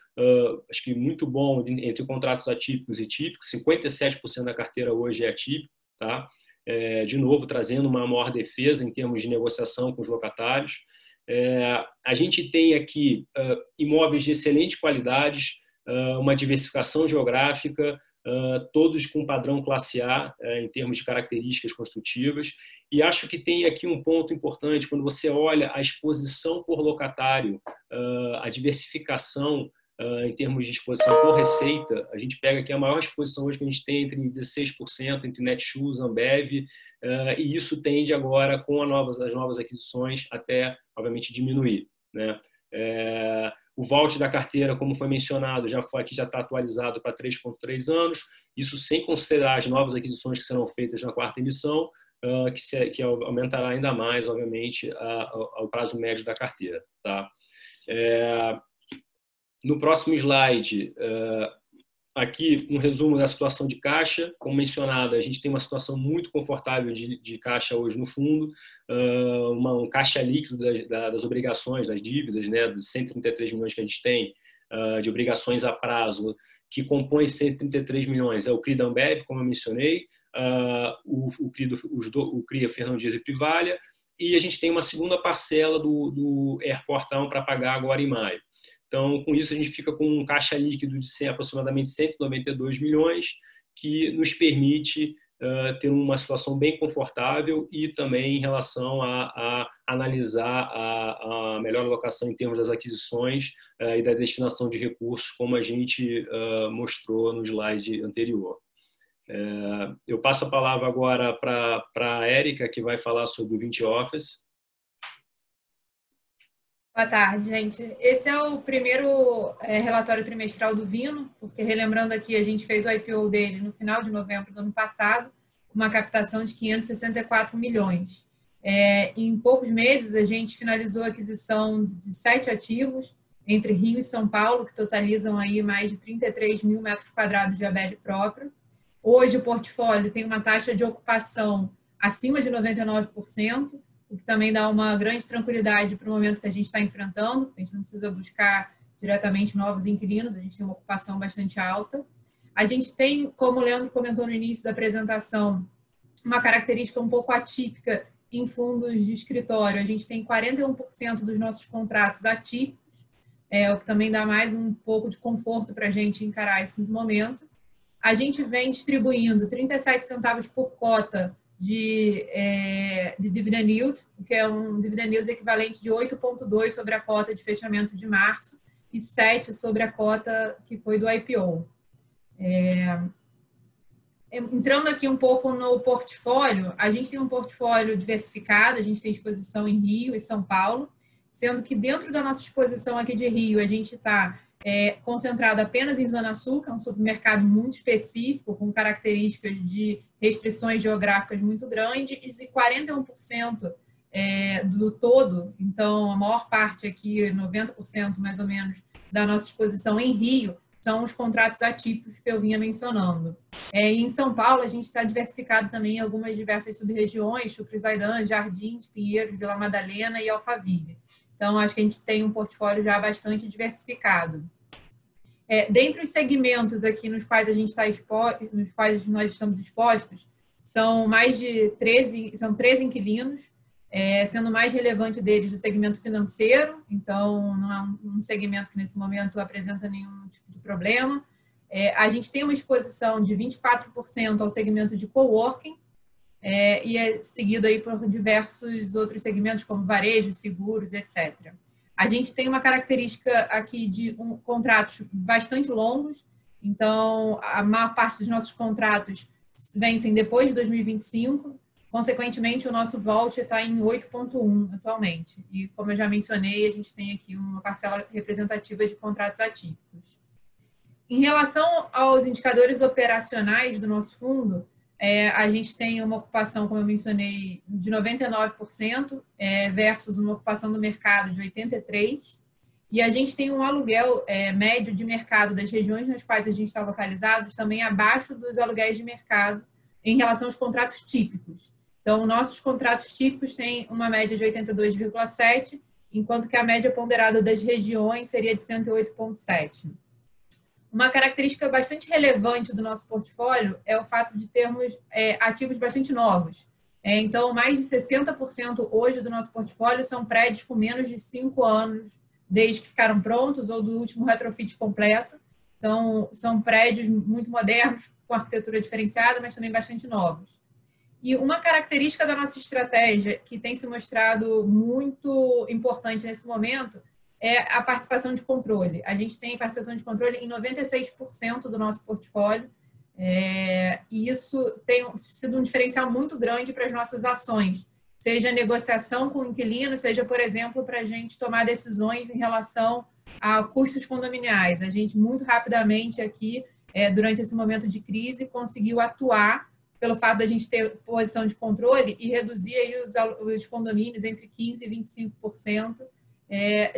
acho que muito bom entre contratos atípicos e típicos. 57% da carteira hoje é atípico, tá? De novo, trazendo uma maior defesa em termos de negociação com os locatários. A gente tem aqui imóveis de excelente qualidade, uma diversificação geográfica, todos com padrão classe A em termos de características construtivas. E acho que tem aqui um ponto importante, quando você olha a exposição por locatário, a diversificação em termos de exposição por receita, a gente pega aqui a maior exposição hoje que a gente tem entre 16%, entre Netshoes, Ambev, e isso tende agora, com as novas aquisições, até, obviamente, diminuir, né? O vault da carteira, como foi mencionado, já está atualizado para 3,3 anos, isso sem considerar as novas aquisições que serão feitas na quarta emissão, que aumentará ainda mais, obviamente, o prazo médio da carteira, tá? No próximo slide, aqui um resumo da situação de caixa. Como mencionado, a gente tem uma situação muito confortável de caixa hoje no fundo, um caixa líquido das obrigações, das dívidas, né, dos 133 milhões que a gente tem de obrigações a prazo, que compõe 133 milhões, é o CRI da Ambev, como eu mencionei, o CRI Fernão Dias e Privalha, e a gente tem uma segunda parcela do Airport Town para pagar agora em maio. Então, com isso, a gente fica com um caixa líquido de aproximadamente 192 milhões, que nos permite ter uma situação bem confortável e também em relação a analisar a melhor alocação em termos das aquisições e da destinação de recursos, como a gente mostrou no slide anterior. Eu passo a palavra agora para a Érica, que vai falar sobre o Vinci Office. Boa tarde, gente. Esse é o primeiro relatório trimestral do Vino, porque, relembrando aqui, a gente fez o IPO dele no final de novembro do ano passado, com uma captação de 564 milhões. Em poucos meses, a gente finalizou a aquisição de 7 ativos, entre Rio e São Paulo, que totalizam aí mais de 33 mil metros quadrados de ABL próprio. Hoje, o portfólio tem uma taxa de ocupação acima de 99%, o que também dá uma grande tranquilidade para o momento que a gente está enfrentando. A gente não precisa buscar diretamente novos inquilinos, a gente tem uma ocupação bastante alta. A gente tem, como o Leandro comentou no início da apresentação, uma característica um pouco atípica em fundos de escritório. A gente tem 41% dos nossos contratos atípicos, o que também dá mais um pouco de conforto para a gente encarar esse momento. A gente vem distribuindo 37 centavos por cota de dividend yield, que é um dividend yield equivalente de 8,2 sobre a cota de fechamento de março e 7 sobre a cota que foi do IPO. Entrando aqui um pouco no portfólio, a gente tem um portfólio diversificado, a gente tem exposição em Rio e São Paulo, sendo que dentro da nossa exposição aqui de Rio, a gente está concentrado apenas em Zona Sul, que é um supermercado muito específico, com características de restrições geográficas muito grandes, e 41% do todo, então a maior parte aqui, 90% mais ou menos, da nossa exposição em Rio, são os contratos atípicos que eu vinha mencionando. E em São Paulo, a gente está diversificado também em algumas diversas sub-regiões, Chucrizaidan, Jardins, Pinheiros, Vila Madalena e Alphaville. Então, acho que a gente tem um portfólio já bastante diversificado. Dentre os segmentos aqui nos quais a gente está nos quais nós estamos expostos, são mais de 13 inquilinos, sendo o mais relevante deles o segmento financeiro, então não é um segmento que nesse momento apresenta nenhum tipo de problema. A gente tem uma exposição de 24% ao segmento de coworking, e é seguido aí por diversos outros segmentos, como varejo, seguros, etc. A gente tem uma característica aqui de contratos bastante longos, então a maior parte dos nossos contratos vencem depois de 2025, consequentemente o nosso vault está em 8,1 atualmente. E como eu já mencionei, a gente tem aqui uma parcela representativa de contratos atípicos. Em relação aos indicadores operacionais do nosso fundo, a gente tem uma ocupação, como eu mencionei, de 99%, versus uma ocupação do mercado de 83%. E a gente tem um aluguel médio de mercado das regiões nas quais a gente está localizado também abaixo dos aluguéis de mercado em relação aos contratos típicos. Então, nossos contratos típicos têm uma média de 82,7% enquanto que a média ponderada das regiões seria de 108,7. Uma característica bastante relevante do nosso portfólio é o fato de termos ativos bastante novos. Então, mais de 60% hoje do nosso portfólio são prédios com menos de 5 anos desde que ficaram prontos ou do último retrofit completo. Então, são prédios muito modernos, com arquitetura diferenciada, mas também bastante novos. E uma característica da nossa estratégia que tem se mostrado muito importante nesse momento é a participação de controle. A gente tem participação de controle em 96% do nosso portfólio, e isso tem sido um diferencial muito grande para as nossas ações, seja negociação com o inquilino, seja, por exemplo, para a gente tomar decisões em relação a custos condominiais. A gente, muito rapidamente aqui, durante esse momento de crise, conseguiu atuar pelo fato da gente ter posição de controle e reduzir aí os condomínios entre 15% e 25%,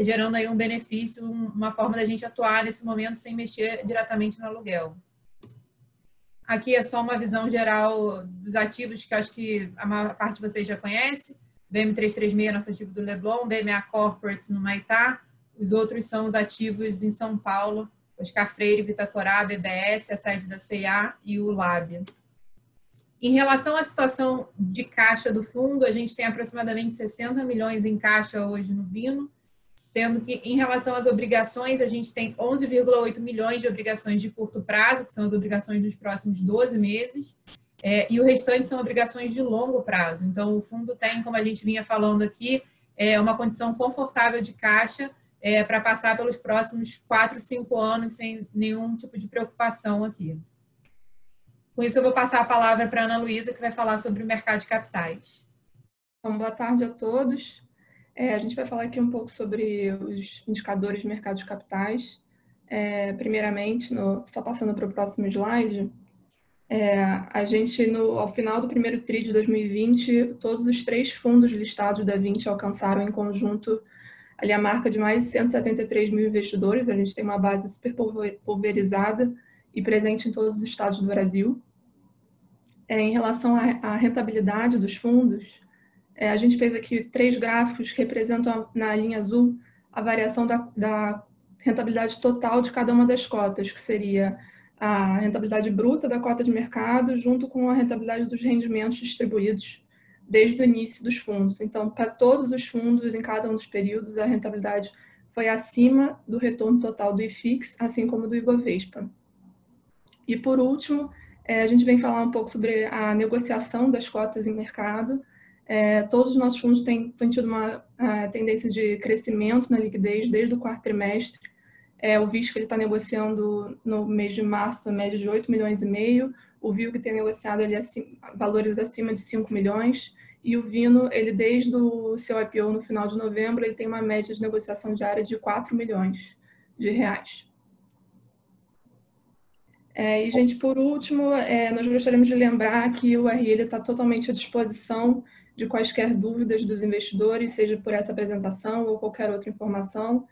gerando aí um benefício, uma forma da gente atuar nesse momento sem mexer diretamente no aluguel. Aqui é só uma visão geral dos ativos que eu acho que a maior parte de vocês já conhece. BM336, nosso ativo do Leblon, BMA Corporate no Maitá. Os outros são os ativos em São Paulo, Oscar Freire, Vitatorá, BBS, a sede da C&A e o Lábia. Em relação à situação de caixa do fundo, a gente tem aproximadamente 60 milhões em caixa hoje no Vino, sendo que, em relação às obrigações, a gente tem 11,8 milhões de obrigações de curto prazo, que são as obrigações dos próximos 12 meses, e o restante são obrigações de longo prazo. Então, o fundo tem, como a gente vinha falando aqui, uma condição confortável de caixa para passar pelos próximos 4, 5 anos sem nenhum tipo de preocupação aqui. Com isso, eu vou passar a palavra para a Ana Luísa, que vai falar sobre o mercado de capitais. Então, boa tarde a todos. A gente vai falar aqui um pouco sobre os indicadores de mercado de capitais. Primeiramente, só passando para o próximo slide, a gente, ao final do primeiro TRI de 2020, todos os 3 fundos listados da 20 alcançaram em conjunto ali a marca de mais de 173 mil investidores. A gente tem uma base super pulverizada e presente em todos os estados do Brasil. Em relação à rentabilidade dos fundos, a gente fez aqui 3 gráficos que representam, na linha azul, a variação da rentabilidade total de cada uma das cotas, que seria a rentabilidade bruta da cota de mercado, junto com a rentabilidade dos rendimentos distribuídos desde o início dos fundos. Então, para todos os fundos, em cada um dos períodos, a rentabilidade foi acima do retorno total do IFIX, assim como do Ibovespa. E, por último, a gente vem falar um pouco sobre a negociação das cotas em mercado. Todos os nossos fundos têm tido uma tendência de crescimento na liquidez desde o 4º trimestre. O VISC está negociando no mês de março a média de 8,5 milhões, o VILG tem negociado ali valores acima de 5 milhões, e o Vino, ele desde o seu IPO no final de novembro, ele tem uma média de negociação diária de 4 milhões de reais. E, gente, por último, nós gostaríamos de lembrar que o RI está totalmente à disposição de quaisquer dúvidas dos investidores, seja por essa apresentação ou qualquer outra informação.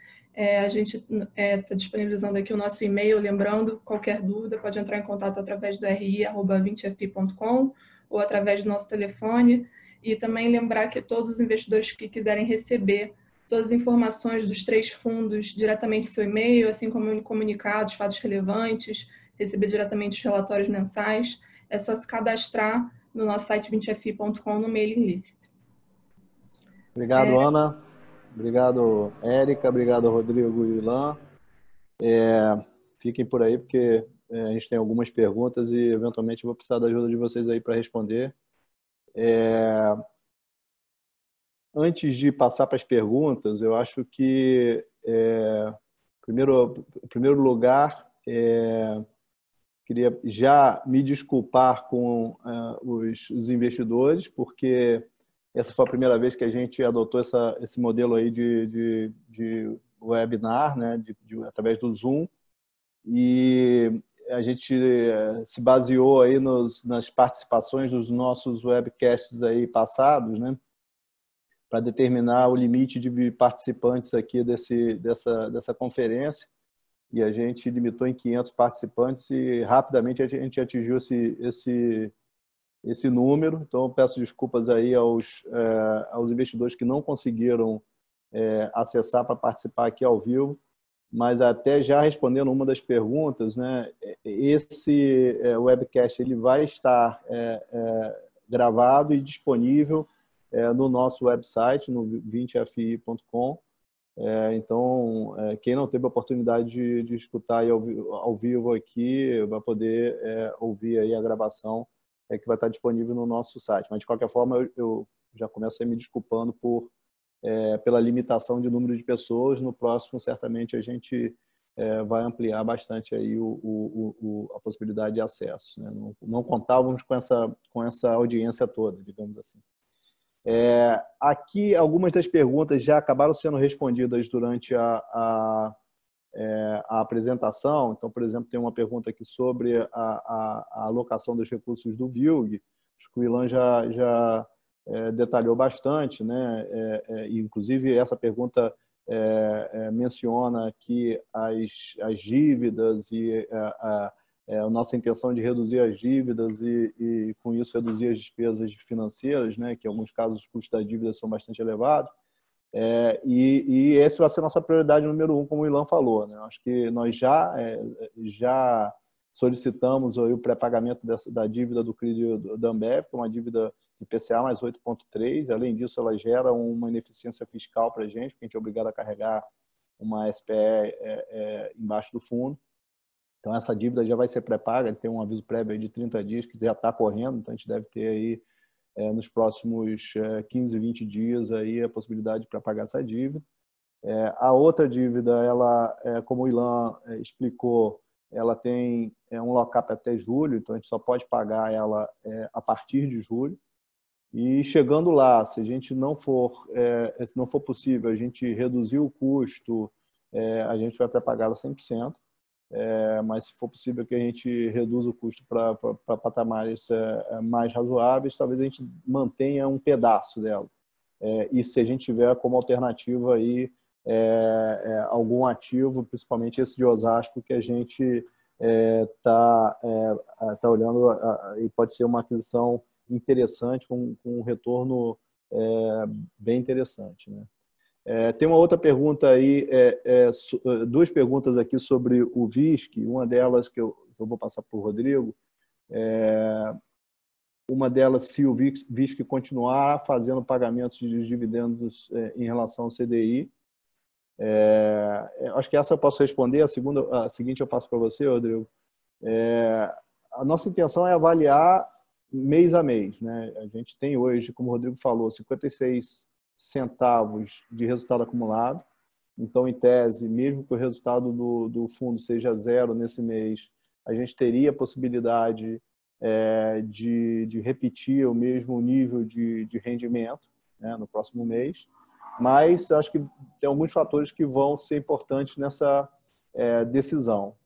A gente está disponibilizando aqui o nosso e-mail, lembrando, qualquer dúvida pode entrar em contato através do ri@20fi.com ou através do nosso telefone. E também lembrar que todos os investidores que quiserem receber todas as informações dos 3 fundos diretamente em seu e-mail, assim como comunicados, fatos relevantes, receber diretamente os relatórios mensais, é só se cadastrar no nosso site 20fi.com no mailing list. Obrigado, Ana. Obrigado, Érica. Obrigado, Rodrigo e Ilan. Fiquem por aí, porque a gente tem algumas perguntas e, eventualmente, eu vou precisar da ajuda de vocês aí para responder. Antes de passar para as perguntas, eu acho que, em primeiro lugar, queria já me desculpar com os investidores, porque essa foi a primeira vez que a gente adotou esse modelo aí de webinar, né, através do Zoom, e a gente se baseou aí nas participações dos nossos webcasts aí passados, né, para determinar o limite de participantes aqui dessa conferência. E a gente limitou em 500 participantes e rapidamente a gente atingiu esse número. Então, eu peço desculpas aí aos investidores que não conseguiram acessar para participar aqui ao vivo, mas até já respondendo uma das perguntas, né, esse webcast ele vai estar gravado e disponível no nosso website, no 20fi.com. Então, quem não teve a oportunidade de escutar aí ao vivo aqui, vai poder ouvir aí a gravação que vai estar disponível no nosso site. Mas, de qualquer forma, eu já começo aí me desculpando pela limitação de número de pessoas. No próximo, certamente, a gente vai ampliar bastante aí a possibilidade de acesso, né? Não contávamos com essa audiência toda, digamos assim. Aqui, algumas das perguntas já acabaram sendo respondidas durante a apresentação. Então, por exemplo, tem uma pergunta aqui sobre a alocação dos recursos do VILG. Acho que o Ilan já detalhou bastante, né? Inclusive, essa pergunta menciona que as dívidas e a nossa intenção de reduzir as dívidas e com isso, reduzir as despesas financeiras, né? Que em alguns casos os custos da dívida são bastante elevados. E essa vai ser a nossa prioridade número 1, como o Ilan falou, né? Acho que nós já solicitamos o pré-pagamento da dívida do CRI da Ambev, que é uma dívida de IPCA mais 8,3. Além disso, ela gera uma ineficiência fiscal para a gente, porque a gente é obrigado a carregar uma SPE embaixo do fundo. Então, essa dívida já vai ser pré-paga, tem um aviso prévio de 30 dias que já está correndo, então a gente deve ter aí, nos próximos 15, 20 dias, aí, a possibilidade de pré-pagar essa dívida. A outra dívida, ela, como o Ilan explicou, ela tem um lock-up até julho, então a gente só pode pagar ela a partir de julho. E chegando lá, se a gente se não for possível a gente reduzir o custo, a gente vai pré-pagá-la 100%. Mas se for possível que a gente reduza o custo para patamares mais razoáveis, talvez a gente mantenha um pedaço dela. E se a gente tiver como alternativa aí, algum ativo, principalmente esse de Osasco, que a gente tá olhando e pode ser uma aquisição interessante, com um retorno bem interessante, né? Tem uma outra pergunta aí, duas perguntas aqui sobre o VISC, uma delas que eu vou passar para o Rodrigo. Uma delas, se o VISC continuar fazendo pagamentos de dividendos em relação ao CDI. Acho que essa eu posso responder, a seguinte eu passo para você, Rodrigo. A nossa intenção é avaliar mês a mês, né? A gente tem hoje, como o Rodrigo falou, 56 centavos de resultado acumulado. Então, em tese, mesmo que o resultado do fundo seja zero nesse mês, a gente teria a possibilidade de repetir o mesmo nível de rendimento, né, no próximo mês. Mas acho que tem alguns fatores que vão ser importantes nessa decisão.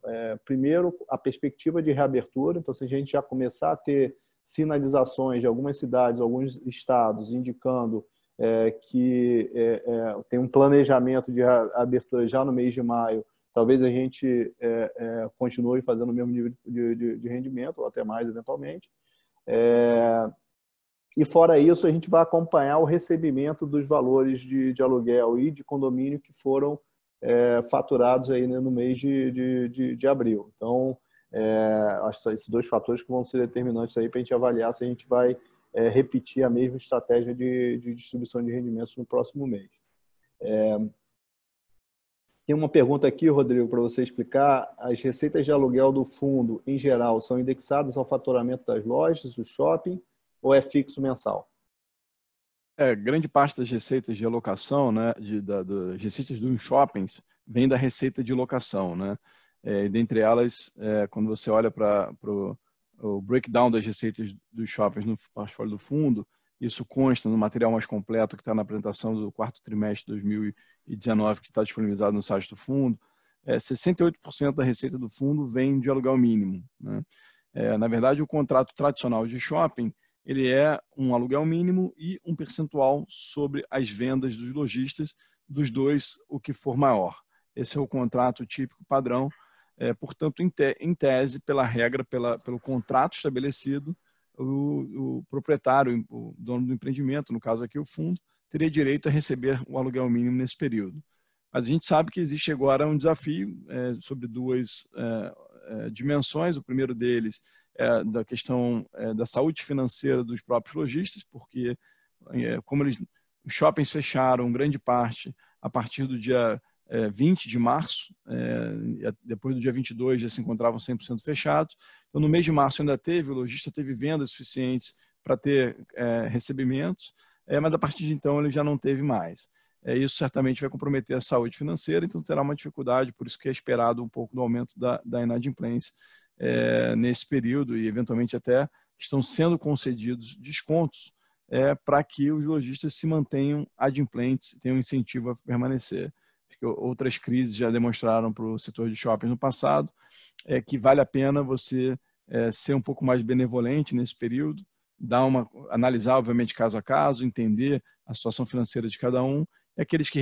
Primeiro, a perspectiva de reabertura. Então, se a gente já começar a ter sinalizações de algumas cidades, alguns estados, indicando que tem um planejamento de abertura já no mês de maio, talvez a gente continue fazendo o mesmo nível de rendimento, ou até mais eventualmente. E fora isso, a gente vai acompanhar o recebimento dos valores de aluguel e de condomínio que foram faturados aí, né, no mês de abril. Então, acho que são esses dois fatores que vão ser determinantes aí para a gente avaliar se a gente vai repetir a mesma estratégia de distribuição de rendimentos no próximo mês. Tem uma pergunta aqui, Rodrigo, para você explicar. As receitas de aluguel do fundo, em geral, são indexadas ao faturamento das lojas, do shopping, ou é fixo mensal? Grande parte das receitas de alocação, né, das receitas dos shoppings, vem da receita de locação, né? Dentre elas, quando você olha para o breakdown das receitas dos shoppings no portfólio do fundo, isso consta no material mais completo que está na apresentação do quarto trimestre de 2019, que está disponibilizado no site do fundo. 68% da receita do fundo vem de aluguel mínimo, né? Na verdade, o contrato tradicional de shopping, ele é um aluguel mínimo e um percentual sobre as vendas dos lojistas, dos dois, o que for maior. Esse é o contrato típico padrão. Portanto, em tese, pela regra, pelo contrato estabelecido, o proprietário, o dono do empreendimento, no caso aqui o fundo, teria direito a receber o aluguel mínimo nesse período. Mas a gente sabe que existe agora um desafio sobre duas dimensões. O primeiro deles é da questão da saúde financeira dos próprios lojistas, porque como os shoppings fecharam grande parte a partir do dia 20 de março, depois do dia 22 já se encontravam 100% fechados. Então, no mês de março ainda teve, o lojista teve vendas suficientes para ter recebimentos, mas a partir de então ele já não teve mais. Isso certamente vai comprometer a saúde financeira, então terá uma dificuldade, por isso que é esperado um pouco do aumento da inadimplência nesse período, e eventualmente até estão sendo concedidos descontos para que os lojistas se mantenham adimplentes, tenham incentivo a permanecer. Porque outras crises já demonstraram para o setor de shopping no passado que vale a pena você ser um pouco mais benevolente nesse período, analisar, obviamente, caso a caso, entender a situação financeira de cada um, e aqueles que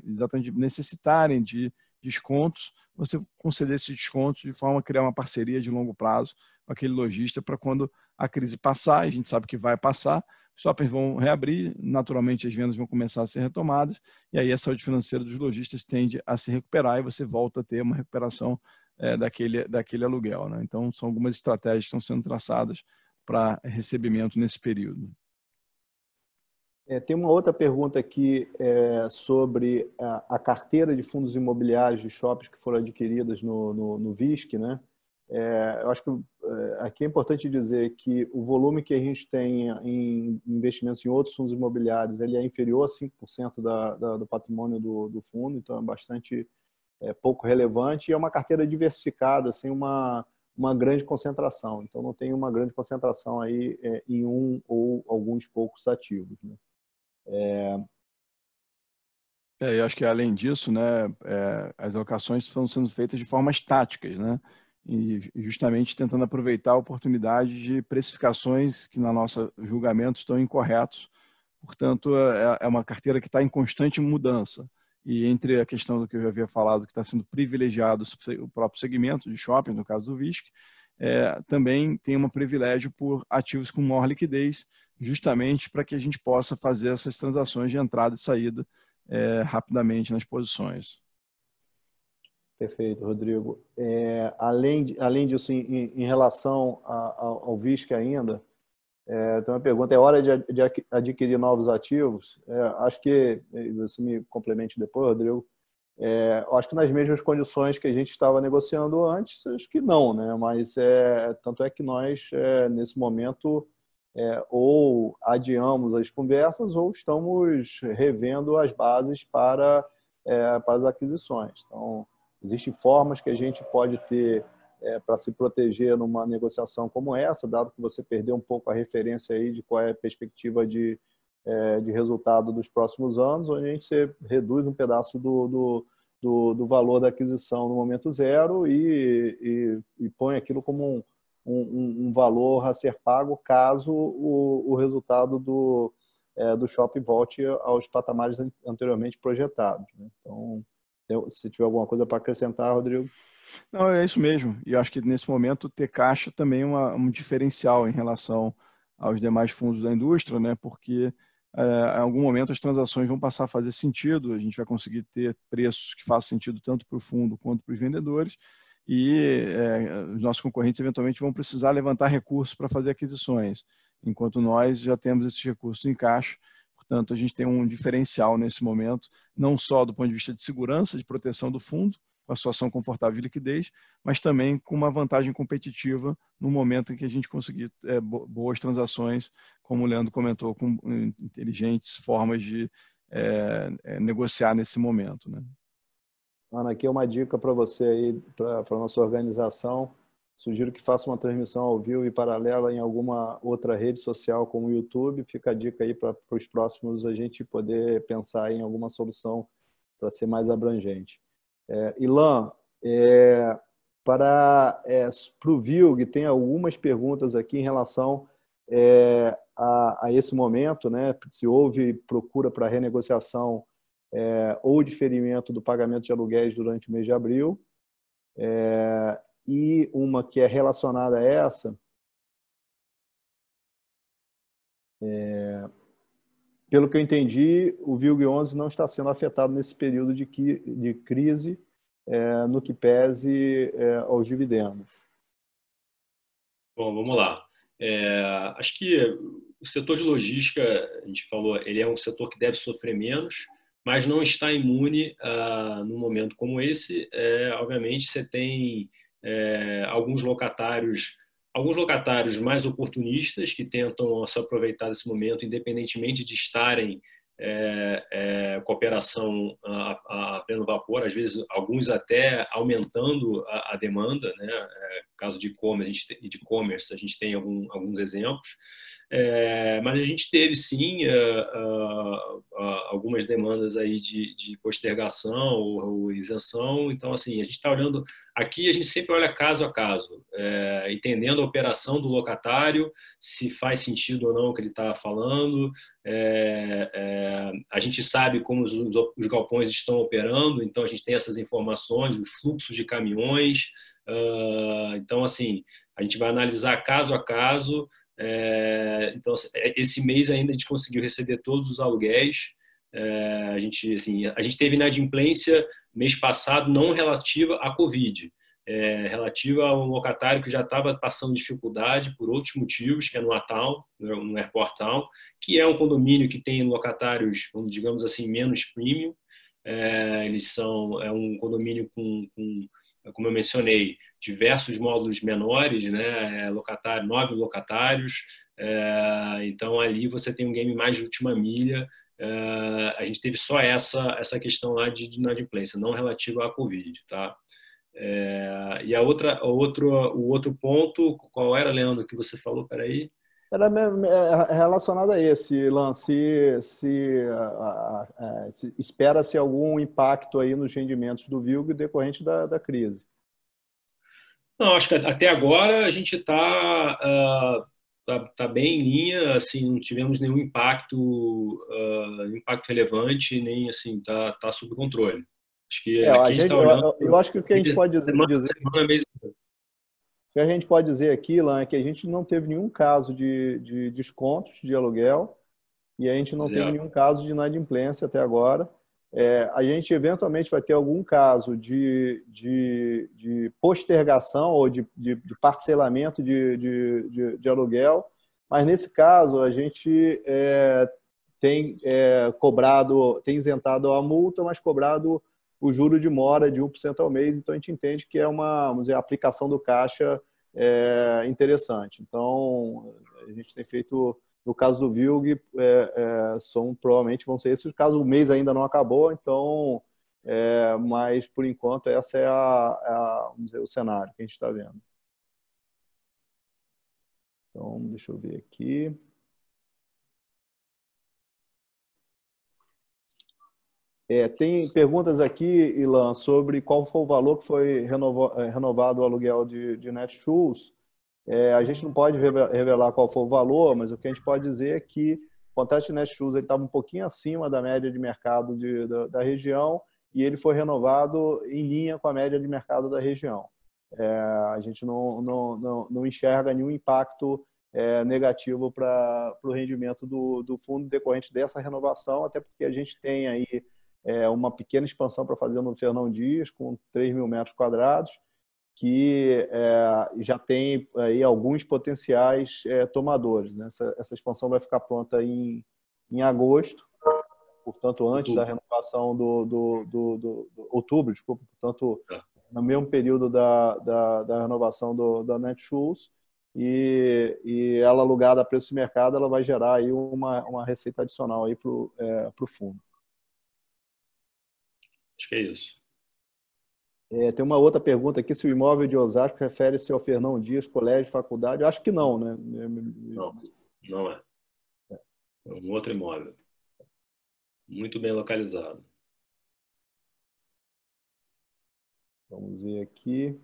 exatamente necessitarem de descontos, você conceder esses descontos de forma a criar uma parceria de longo prazo com aquele lojista para quando a crise passar, e a gente sabe que vai passar, os shoppings vão reabrir, naturalmente as vendas vão começar a ser retomadas, e aí a saúde financeira dos lojistas tende a se recuperar e você volta a ter uma recuperação daquele aluguel, né? Então, são algumas estratégias que estão sendo traçadas para recebimento nesse período. Tem uma outra pergunta aqui sobre a carteira de fundos imobiliários de shoppings que foram adquiridas no VISC, né? Eu acho que aqui é importante dizer que o volume que a gente tem em investimentos em outros fundos imobiliários ele é inferior a 5% do patrimônio do fundo, então é bastante pouco relevante, e é uma carteira diversificada, sem uma grande concentração. Então, não tem uma grande concentração aí em um ou alguns poucos ativos, né? Eu acho que, além disso, né, as alocações estão sendo feitas de formas táticas, né? E justamente tentando aproveitar a oportunidade de precificações que, no nosso julgamento, estão incorretos. Portanto, é uma carteira que está em constante mudança. E entre a questão do que eu já havia falado, que está sendo privilegiado o próprio segmento de shopping, no caso do VISC, também tem um privilégio por ativos com maior liquidez, justamente para que a gente possa fazer essas transações de entrada e saída rapidamente nas posições. Perfeito, Rodrigo. Além disso, em relação ao VISC ainda, tem uma pergunta: é hora de adquirir novos ativos? Acho que, você me complemente depois, Rodrigo, eu acho que nas mesmas condições que a gente estava negociando antes, acho que não, né? Mas tanto é que nós, nesse momento, ou adiamos as conversas ou estamos revendo as bases para as aquisições. Então, existem formas que a gente pode ter para se proteger numa negociação como essa, dado que você perdeu um pouco a referência aí de qual é a perspectiva de resultado dos próximos anos, onde a gente reduz um pedaço do valor da aquisição no momento zero e põe aquilo como um valor a ser pago caso o resultado do shopping volte aos patamares anteriormente projetados, né? Então, se tiver alguma coisa para acrescentar, Rodrigo. Não, é isso mesmo. E eu acho que nesse momento ter caixa também é um diferencial em relação aos demais fundos da indústria, né? Porque em algum momento as transações vão passar a fazer sentido, a gente vai conseguir ter preços que façam sentido tanto para o fundo quanto para os vendedores, e os nossos concorrentes eventualmente vão precisar levantar recursos para fazer aquisições, enquanto nós já temos esses recursos em caixa. Portanto, a gente tem um diferencial nesse momento, não só do ponto de vista de segurança, de proteção do fundo, com a situação confortável de liquidez, mas também com uma vantagem competitiva no momento em que a gente conseguir boas transações, como o Leandro comentou, com inteligentes formas de negociar nesse momento, né? Ana, aqui é uma dica para você aí, para a nossa organização. Sugiro que faça uma transmissão ao vivo e paralela em alguma outra rede social, como o YouTube. Fica a dica aí para os próximos a gente poder pensar em alguma solução para ser mais abrangente. Ilan, para o VILG, tem algumas perguntas aqui em relação a esse momento, né? Se houve procura para renegociação ou diferimento do pagamento de aluguéis durante o mês de abril. E uma que é relacionada a essa, pelo que eu entendi, o VILG-11 não está sendo afetado nesse período de crise, no que pese aos dividendos. Bom, vamos lá. Acho que o setor de logística, a gente falou, ele é um setor que deve sofrer menos, mas não está imune num momento como esse. Obviamente, você tem alguns locatários mais oportunistas que tentam se aproveitar desse momento, independentemente de estarem com a operação a pleno vapor, às vezes alguns até aumentando a demanda, né? No caso de e-commerce, a gente tem alguns exemplos. Mas a gente teve, sim, algumas demandas aí de postergação ou isenção. Então, assim, a gente está olhando... Aqui a gente sempre olha caso a caso, entendendo a operação do locatário, se faz sentido ou não o que ele está falando. A gente sabe como os galpões estão operando, então a gente tem essas informações, os fluxos de caminhões. Então, assim, a gente vai analisar caso a caso. Então, esse mês ainda a gente conseguiu receber todos os aluguéis. A gente teve inadimplência mês passado, não relativa à Covid, relativa a um locatário que já estava passando dificuldade por outros motivos, que é no Natal, no Airport Town, que é um condomínio que tem locatários, digamos assim, menos premium. É um condomínio com, como eu mencionei, diversos módulos menores, né? 9 locatários. Então, ali você tem um game mais de última milha. A gente teve só essa questão lá de inadimplência, não relativa à Covid, tá? E o outro ponto, qual era, Leandro, que você falou? Peraí. Era relacionado a esse lance, se espera-se algum impacto aí nos rendimentos do VILG decorrente da crise. Não, acho que até agora a gente está bem em linha, assim, não tivemos nenhum impacto relevante, nem assim, tá sob controle. Acho que aqui a gente está olhando... Eu acho que o que a gente pode dizer... O que a gente pode dizer aqui, Lan, é que a gente não teve nenhum caso de descontos de aluguel e a gente não teve nenhum caso de inadimplência até agora. A gente eventualmente vai ter algum caso de postergação ou de parcelamento de aluguel, mas nesse caso a gente tem isentado a multa, mas cobrado o juro de mora de 1% ao mês, então a gente entende que é vamos dizer, a aplicação do caixa interessante. Então, a gente tem feito, no caso do VILG, provavelmente vão ser esses. O caso do mês ainda não acabou, então, mas por enquanto essa vamos dizer, o cenário que a gente está vendo. Então, deixa eu ver aqui. Tem perguntas aqui, Ilan, sobre qual foi o valor que foi renovado o aluguel de Netshoes. A gente não pode revelar qual foi o valor, mas o que a gente pode dizer é que o contrato de Netshoes estava um pouquinho acima da média de mercado da região e ele foi renovado em linha com a média de mercado da região. A gente não enxerga nenhum impacto negativo para o rendimento do fundo decorrente dessa renovação, até porque a gente tem aí uma pequena expansão para fazer no Fernão Dias, com 3 mil metros quadrados, que já tem aí alguns potenciais tomadores, né? Essa expansão vai ficar pronta em agosto, portanto, antes da renovação do outubro, desculpa, portanto, no mesmo período da renovação da Netshoes, e ela alugada a preço de mercado, ela vai gerar aí uma receita adicional aí para o fundo. Acho que é isso. Tem uma outra pergunta aqui, se o imóvel de Osasco refere-se ao Fernão Dias, colégio, faculdade. Eu acho que não, né? Não é. É um outro imóvel. Muito bem localizado. Vamos ver aqui.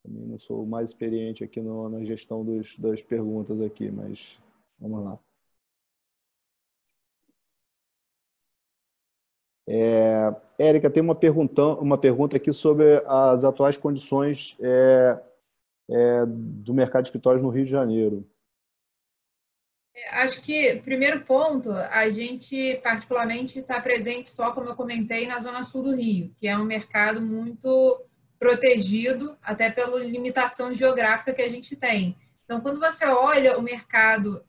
Também não sou o mais experiente aqui na gestão das perguntas aqui, mas vamos lá. Érica, tem uma pergunta aqui sobre as atuais condições do mercado de escritórios no Rio de Janeiro. Acho que, primeiro ponto, a gente particularmente está presente só, como eu comentei, na Zona Sul do Rio, que é um mercado muito protegido, até pela limitação geográfica que a gente tem. Então, quando você olha o mercado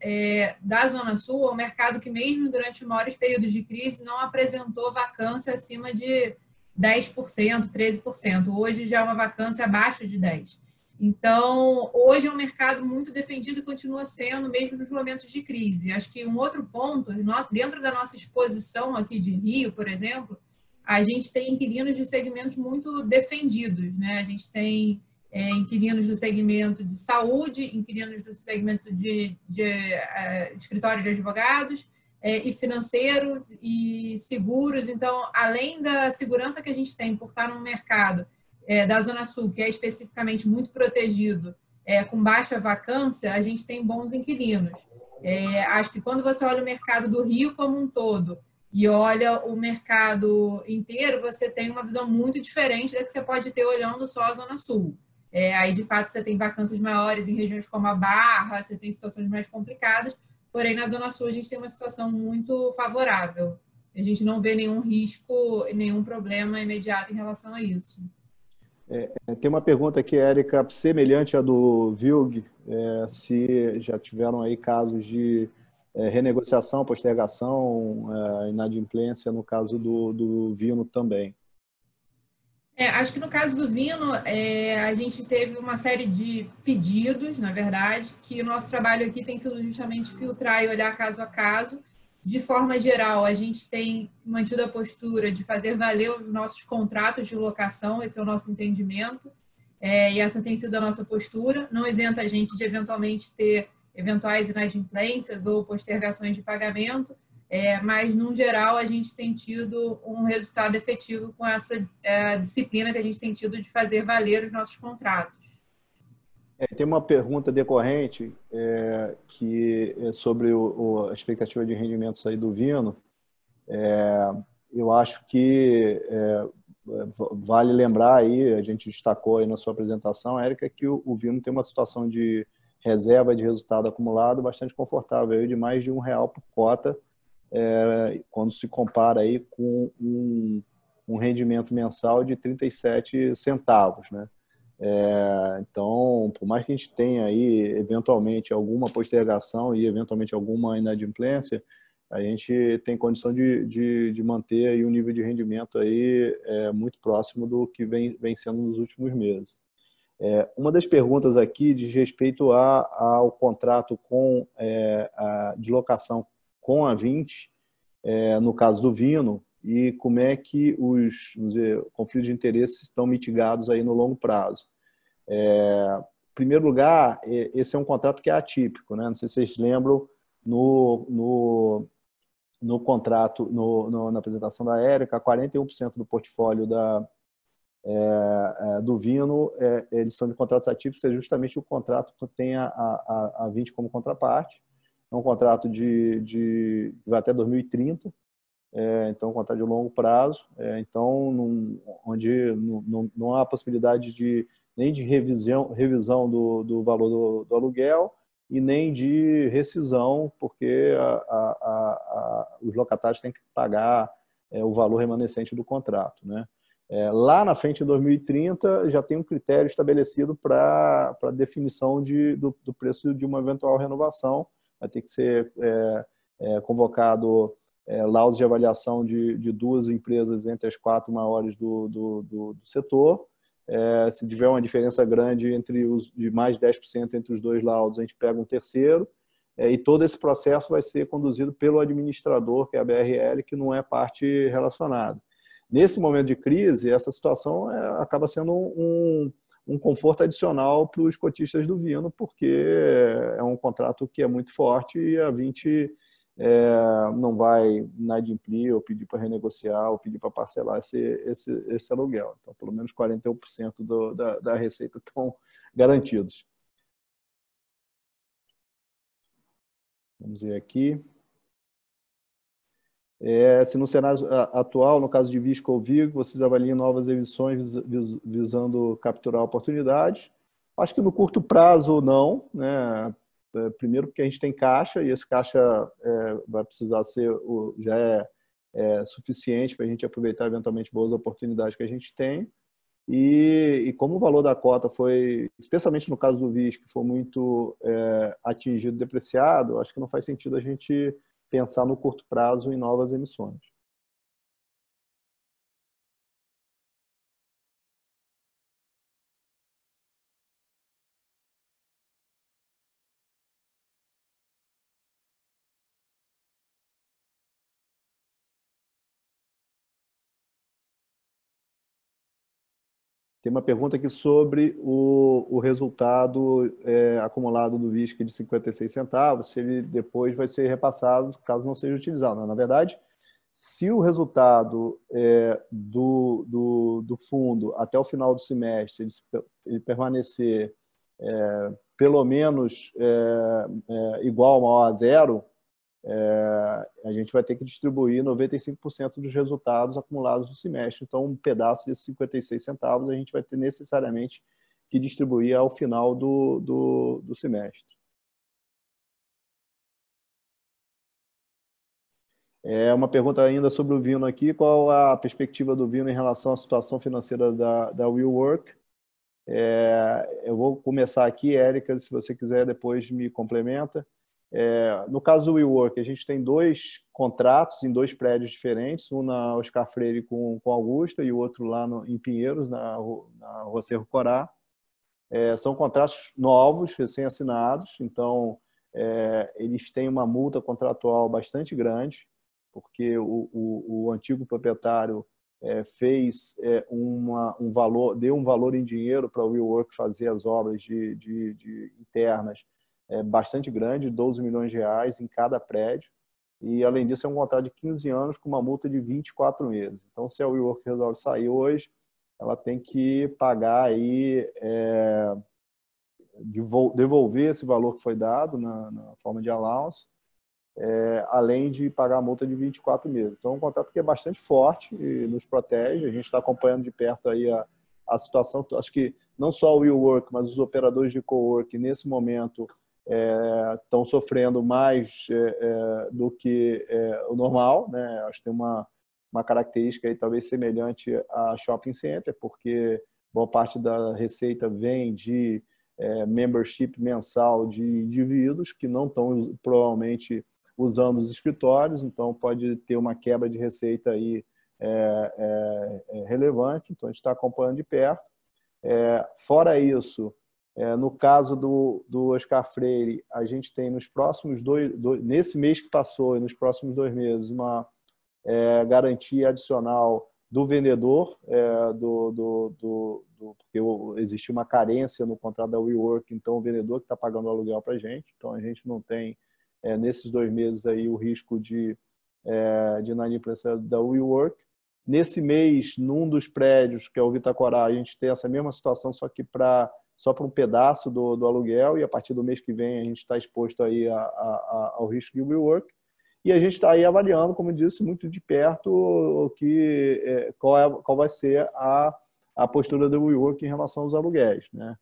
da Zona Sul, é um mercado que, mesmo durante os maiores períodos de crise, não apresentou vacância acima de 10%, 13%. Hoje já é uma vacância abaixo de 10%. Então, hoje é um mercado muito defendido e continua sendo, mesmo nos momentos de crise. Acho que um outro ponto, dentro da nossa exposição aqui de Rio, por exemplo, a gente tem inquilinos de segmentos muito defendidos, né? A gente tem inquilinos do segmento de saúde, inquilinos do segmento de escritórios de advogados, e financeiros e seguros. Então, além da segurança que a gente tem por estar num mercado da Zona Sul, que é especificamente muito protegido, com baixa vacância, a gente tem bons inquilinos. Acho que quando você olha o mercado do Rio como um todo e olha o mercado inteiro, você tem uma visão muito diferente da que você pode ter olhando só a Zona Sul. Aí, de fato, você tem vacâncias maiores em regiões como a Barra, você tem situações mais complicadas, porém, na Zona Sul, a gente tem uma situação muito favorável. A gente não vê nenhum risco, nenhum problema imediato em relação a isso. Tem uma pergunta aqui, Érica, semelhante à do Vilg, se já tiveram aí casos de renegociação, postergação, inadimplência, no caso do Vino também. Acho que no caso do Vino, a gente teve uma série de pedidos, na verdade, que o nosso trabalho aqui tem sido justamente filtrar e olhar caso a caso. De forma geral, a gente tem mantido a postura de fazer valer os nossos contratos de locação, esse é o nosso entendimento, e essa tem sido a nossa postura. Não isenta a gente de eventualmente ter eventuais inadimplências ou postergações de pagamento, mas, no geral, a gente tem tido um resultado efetivo com essa disciplina que a gente tem tido de fazer valer os nossos contratos. Tem uma pergunta decorrente que é sobre a expectativa de rendimentos aí do Vino. Eu acho que vale lembrar aí, a gente destacou aí na sua apresentação, Érica, que o Vino tem uma situação de reserva de resultado acumulado bastante confortável, aí de mais de R$1 por cota, quando se compara aí com um rendimento mensal de 37 centavos, né? Então, por mais que a gente tenha aí, eventualmente, alguma postergação e, eventualmente, alguma inadimplência, a gente tem condição de manter aí um nível de rendimento aí, muito próximo do que vem sendo nos últimos meses. Uma das perguntas aqui diz respeito ao contrato de locação com a 20, no caso do Vino, e como é que os conflitos de interesse estão mitigados aí no longo prazo. Em primeiro lugar, esse é um contrato que é atípico, né? Não sei se vocês lembram, no contrato, na apresentação da Érica, 41% do portfólio do Vino, eles são de contratos atípicos, é justamente o contrato que tem a 20 como contraparte. É um contrato de vai até 2030, então um contrato de longo prazo, então onde não há possibilidade nem de revisão do valor do aluguel e nem de rescisão, porque os locatários têm que pagar o valor remanescente do contrato, né? Lá na frente, em 2030, já tem um critério estabelecido para definição do preço de uma eventual renovação. Vai ter que ser convocado laudos de avaliação de 2 empresas entre as 4 maiores do setor. Se tiver uma diferença grande de mais de 10% entre os 2 laudos, a gente pega um terceiro. E todo esse processo vai ser conduzido pelo administrador, que é a BRL, que não é parte relacionada. Nesse momento de crise, essa situação acaba sendo um conforto adicional para os cotistas do Vino, porque é um contrato que é muito forte e a 20 não vai inadimplir ou pedir para renegociar ou pedir para parcelar esse aluguel. Então, pelo menos 41% da receita estão garantidos. Vamos ver aqui. Se no cenário atual, no caso de Visco ou Vigo, vocês avaliam novas emissões visando capturar oportunidades. Acho que no curto prazo não, né? primeiro porque a gente tem caixa, e esse caixa vai precisar ser, já é suficiente para a gente aproveitar eventualmente boas oportunidades que a gente tem. E como o valor da cota foi, especialmente no caso do VIS, que foi muito atingido, depreciado, acho que não faz sentido a gente pensar no curto prazo em novas emissões. Tem uma pergunta aqui sobre o resultado acumulado do VISC de 56 centavos, se ele depois vai ser repassado, caso não seja utilizado. Na verdade, se o resultado do fundo até o final do semestre ele permanecer pelo menos igual ou maior a zero, a gente vai ter que distribuir 95% dos resultados acumulados no semestre. Então, um pedaço desses 56 centavos a gente vai ter necessariamente que distribuir ao final do semestre. Uma pergunta ainda sobre o Vino aqui. Qual a perspectiva do Vino em relação à situação financeira da WeWork? Eu vou começar aqui, Érica, se você quiser depois me complementa. No caso do WeWork, a gente tem 2 contratos em 2 prédios diferentes, um na Oscar Freire com Augusta e o outro lá em Pinheiros, na Rua Cerro Corá. São contratos novos, recém-assinados, então eles têm uma multa contratual bastante grande, porque o antigo proprietário fez deu um valor em dinheiro para o WeWork fazer as obras de internas bastante grande, 12 milhões de reais em cada prédio. E, além disso, é um contrato de 15 anos com uma multa de 24 meses. Então, se a WeWork resolve sair hoje, ela tem que pagar aí, devolver esse valor que foi dado na forma de allowance, além de pagar a multa de 24 meses. Então, é um contrato que é bastante forte e nos protege. A gente está acompanhando de perto aí a situação. Acho que não só o WeWork, mas os operadores de cowork, nesse momento, estão sofrendo mais do que o normal, né? Acho que tem uma característica aí talvez semelhante a shopping center, porque boa parte da receita vem de membership mensal de indivíduos que não estão provavelmente usando os escritórios, então pode ter uma quebra de receita aí relevante. Então a gente está acompanhando de perto. Fora isso, no caso do Oscar Freire, a gente tem nos próximos nesse mês que passou e nos próximos 2 meses, uma garantia adicional do vendedor, porque existe uma carência no contrato da WeWork, então o vendedor que está pagando o aluguel para a gente. Então a gente não tem, nesses 2 meses, aí, o risco de inadimplência da WeWork. Nesse mês, num dos prédios, que é o Vitacorá, a gente tem essa mesma situação, só que só para um pedaço do aluguel, e a partir do mês que vem a gente está exposto aí ao risco de WeWork. E a gente está aí avaliando, como eu disse, muito de perto qual vai ser a postura do WeWork em relação aos aluguéis, né?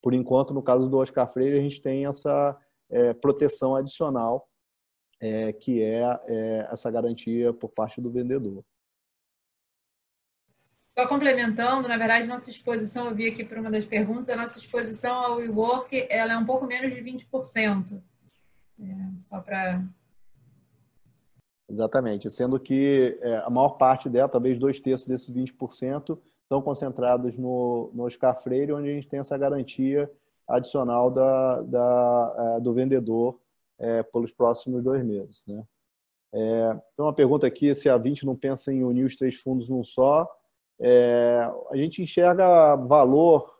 Por enquanto, no caso do Oscar Freire, a gente tem essa proteção adicional, que é essa garantia por parte do vendedor. Só complementando, na verdade, nossa exposição, eu vi aqui por uma das perguntas, a nossa exposição ao WeWork, ela é um pouco menos de 20%. Só para... Exatamente, sendo que a maior parte dela, talvez 2/3 desses 20%, estão concentrados no Oscar Freire, onde a gente tem essa garantia adicional do vendedor pelos próximos 2 meses, né? Então, uma pergunta aqui, se a 20 não pensa em unir os 3 fundos num só. A gente enxerga valor,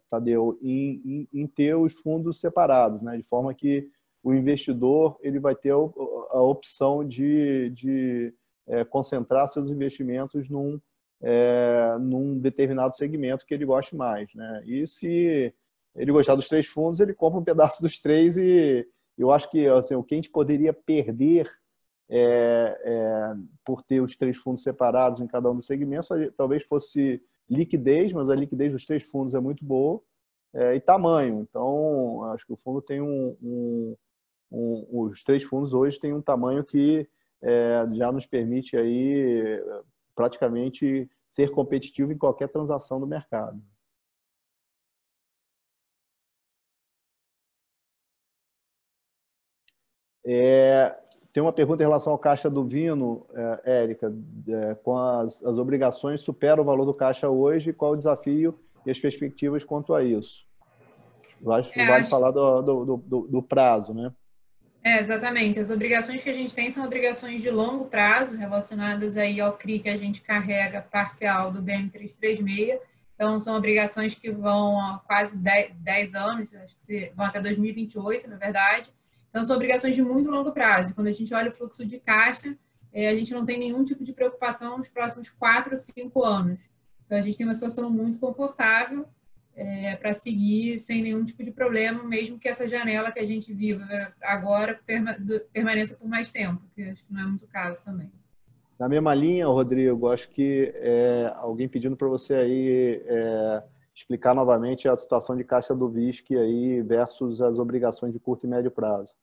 Tadeu, em ter os fundos separados, né? De forma que o investidor ele vai ter a opção de concentrar seus investimentos num determinado segmento que ele goste mais, né? E se ele gostar dos 3 fundos, ele compra um pedaço dos 3, e eu acho que assim, o que a gente poderia perder por ter os 3 fundos separados em cada um dos segmentos talvez fosse liquidez, mas a liquidez dos 3 fundos é muito boa. e tamanho. Então, acho que o fundo tem os 3 fundos hoje têm um tamanho que já nos permite aí praticamente ser competitivo em qualquer transação do mercado. Tem uma pergunta em relação ao caixa do Vino, Érica, com as obrigações supera o valor do caixa hoje, qual o desafio e as perspectivas quanto a isso? Vale falar do prazo, né? Exatamente. As obrigações que a gente tem são obrigações de longo prazo, relacionadas aí ao CRI que a gente carrega parcial do BM336. Então, são obrigações que vão há quase 10 anos, acho que vão até 2028, na verdade. Então, são obrigações de muito longo prazo. Quando a gente olha o fluxo de caixa, a gente não tem nenhum tipo de preocupação nos próximos 4 ou 5 anos. Então, a gente tem uma situação muito confortável para seguir sem nenhum tipo de problema, mesmo que essa janela que a gente viva agora permaneça por mais tempo, que acho que não é muito o caso também. Na mesma linha, Rodrigo, acho que alguém pedindo para você aí explicar novamente a situação de caixa do VISC aí versus as obrigações de curto e médio prazo.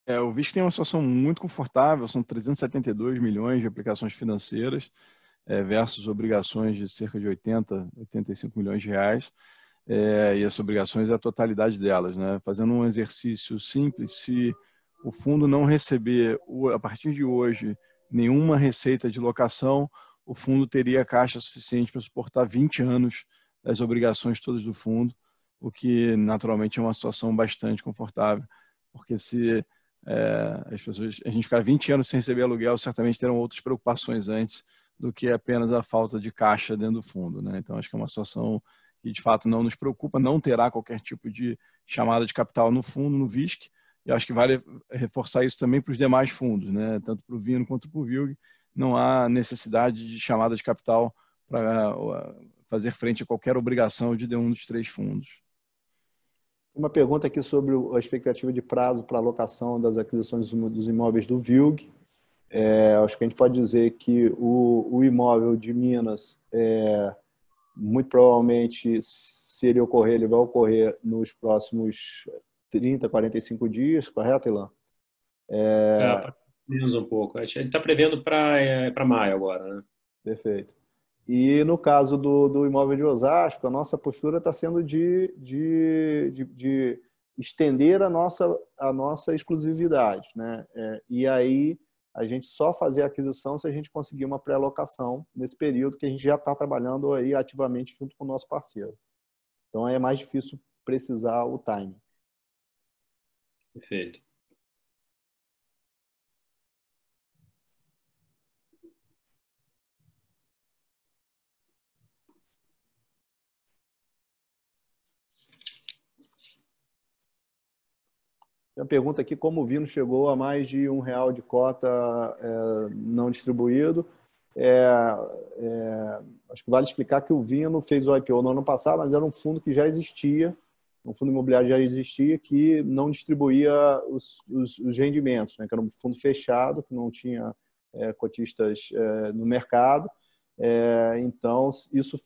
O VISC tem uma situação muito confortável, são 372 milhões de aplicações financeiras versus obrigações de cerca de 85 milhões de reais. E as obrigações é a totalidade delas, né? Fazendo um exercício simples, se o fundo não receber, a partir de hoje, nenhuma receita de locação, o fundo teria caixa suficiente para suportar 20 anos das obrigações todas do fundo, o que naturalmente é uma situação bastante confortável, porque se a gente ficar 20 anos sem receber aluguel, certamente terão outras preocupações antes do que apenas a falta de caixa dentro do fundo, né? Então, acho que é uma situação que de fato não nos preocupa, não terá qualquer tipo de chamada de capital no fundo, no VISC, e acho que vale reforçar isso também para os demais fundos, né? Tanto para o Vino quanto para o VILG, não há necessidade de chamada de capital para fazer frente a qualquer obrigação de nenhum dos 3 fundos. Uma pergunta aqui sobre a expectativa de prazo para alocação das aquisições dos imóveis do VILG. Acho que a gente pode dizer que o imóvel de Minas muito provavelmente, se ele ocorrer, ele vai ocorrer nos próximos 30, 45 dias, correto, Ilan? Menos um pouco. A gente está prevendo para maio agora, né? Perfeito. E no caso do imóvel de Osasco, a nossa postura está sendo de estender a nossa exclusividade, né? E aí a gente só fazer a aquisição se a gente conseguir uma pré-alocação nesse período que a gente já está trabalhando aí ativamente junto com o nosso parceiro. Então, é mais difícil precisar o timing. Perfeito. Tem uma pergunta aqui, como o Vino chegou a mais de R$1 de cota não distribuído? Acho que vale explicar que o Vino fez o IPO no ano passado, mas era um fundo que já existia, um fundo imobiliário já existia, que não distribuía os rendimentos, né? Que era um fundo fechado, que não tinha cotistas no mercado. Então, isso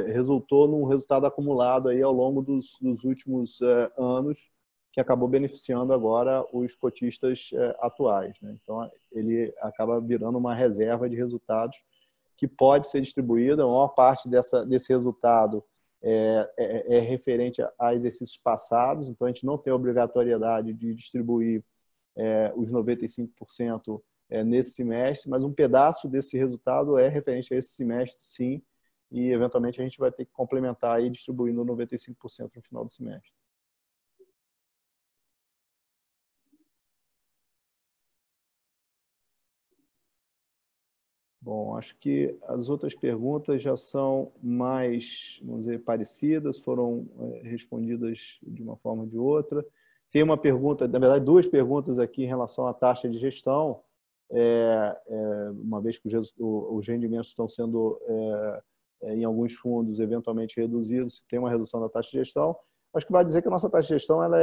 resultou num resultado acumulado aí ao longo dos últimos anos, que acabou beneficiando agora os cotistas atuais, né? Então, ele acaba virando uma reserva de resultados que pode ser distribuída. A maior parte desse resultado é referente a exercícios passados, então a gente não tem obrigatoriedade de distribuir os 95% nesse semestre, mas um pedaço desse resultado é referente a esse semestre, sim, e eventualmente a gente vai ter que complementar aí distribuindo 95% no final do semestre. Bom, acho que as outras perguntas já são mais, vamos dizer, parecidas, foram respondidas de uma forma ou de outra. Tem uma pergunta, na verdade, 2 perguntas aqui em relação à taxa de gestão, uma vez que os rendimentos estão sendo, em alguns fundos, eventualmente reduzidos, tem uma redução da taxa de gestão. Acho que vai dizer que a nossa taxa de gestão ela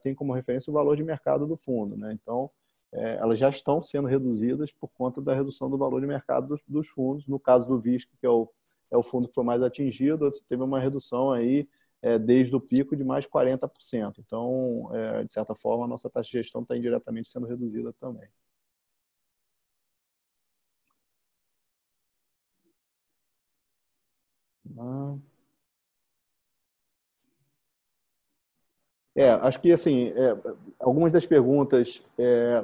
tem como referência o valor de mercado do fundo, né? Então, elas já estão sendo reduzidas por conta da redução do valor de mercado dos fundos. No caso do VISC, que é o fundo que foi mais atingido, teve uma redução aí desde o pico de mais 40%. Então, de certa forma, a nossa taxa de gestão está indiretamente sendo reduzida também. Acho que assim, algumas das perguntas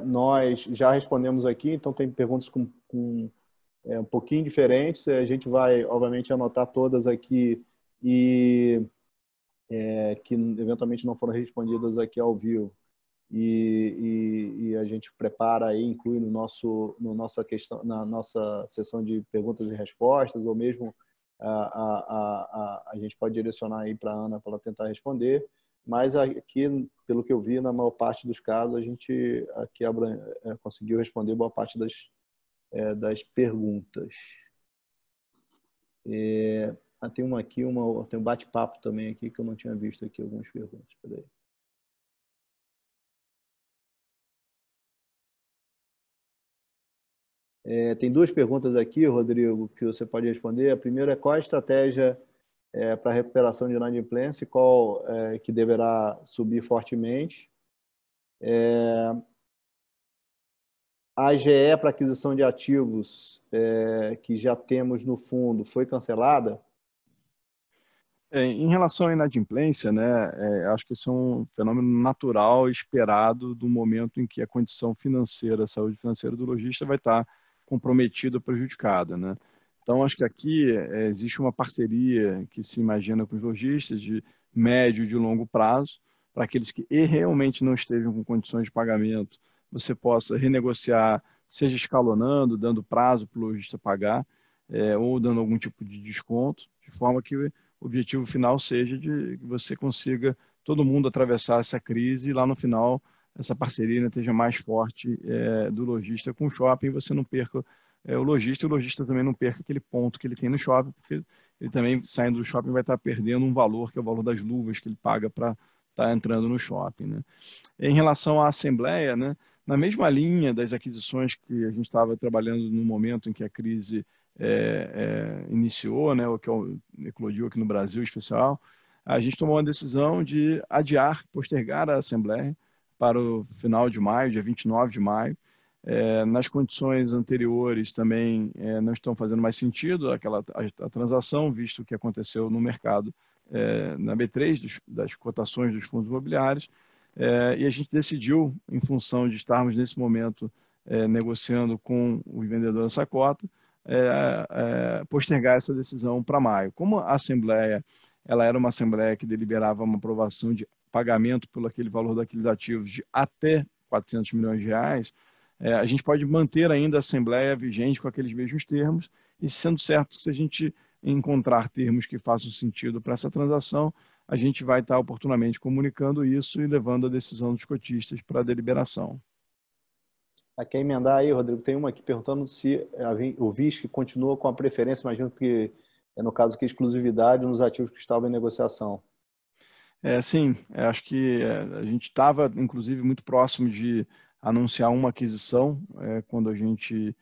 nós já respondemos aqui, então tem perguntas com um pouquinho diferentes. A gente vai, obviamente, anotar todas aqui e que eventualmente não foram respondidas aqui ao vivo. E a gente prepara e inclui na nossa sessão de perguntas e respostas, ou mesmo a gente pode direcionar aí para a Ana para ela tentar responder. Mas aqui, pelo que eu vi, na maior parte dos casos, a gente aqui conseguiu responder boa parte das perguntas. Tem uma aqui, tem um bate-papo também aqui que eu não tinha visto aqui, algumas perguntas. Peraí. Tem duas perguntas aqui, Rodrigo, que você pode responder. A primeira é: qual a estratégia para a recuperação de inadimplência e qual que deverá subir fortemente? A AGE para aquisição de ativos que já temos no fundo foi cancelada? Em relação à inadimplência, né, acho que isso é um fenômeno natural esperado do momento em que a condição financeira, a saúde financeira do lojista vai estar comprometida ou prejudicada, né? Então, acho que aqui existe uma parceria que se imagina com os lojistas de médio e de longo prazo, para aqueles que realmente não estejam com condições de pagamento, você possa renegociar, seja escalonando, dando prazo para o lojista pagar, ou dando algum tipo de desconto, de forma que o objetivo final seja de que você consiga todo mundo atravessar essa crise e lá no final essa parceria esteja mais forte do lojista com o shopping, você não perca o lojista também não perca aquele ponto que ele tem no shopping, porque ele também, saindo do shopping, vai estar perdendo um valor, que é o valor das luvas que ele paga para estar entrando no shopping, né? Em relação à Assembleia, né, na mesma linha das aquisições que a gente estava trabalhando no momento em que a crise iniciou, né, o que eclodiu aqui no Brasil em especial, a gente tomou uma decisão de postergar a Assembleia para o final de maio, dia 29 de maio. Nas condições anteriores também não estão fazendo mais sentido a transação, visto o que aconteceu no mercado na B3, das cotações dos fundos imobiliários, e a gente decidiu, em função de estarmos nesse momento negociando com o vendedor dessa cota, postergar essa decisão para maio. Como a Assembleia ela era uma Assembleia que deliberava uma aprovação de pagamento pelo aquele valor daqueles ativos de até 400 milhões de reais, a gente pode manter ainda a Assembleia vigente com aqueles mesmos termos, e sendo certo que se a gente encontrar termos que façam sentido para essa transação, a gente vai estar oportunamente comunicando isso e levando a decisão dos cotistas para a deliberação. Quer emendar aí, Rodrigo? Tem uma aqui perguntando se o VISC continua com a preferência, imagino que no caso aqui, exclusividade nos ativos que estavam em negociação. Sim, acho que a gente estava, inclusive, muito próximo de anunciar uma aquisição quando a gente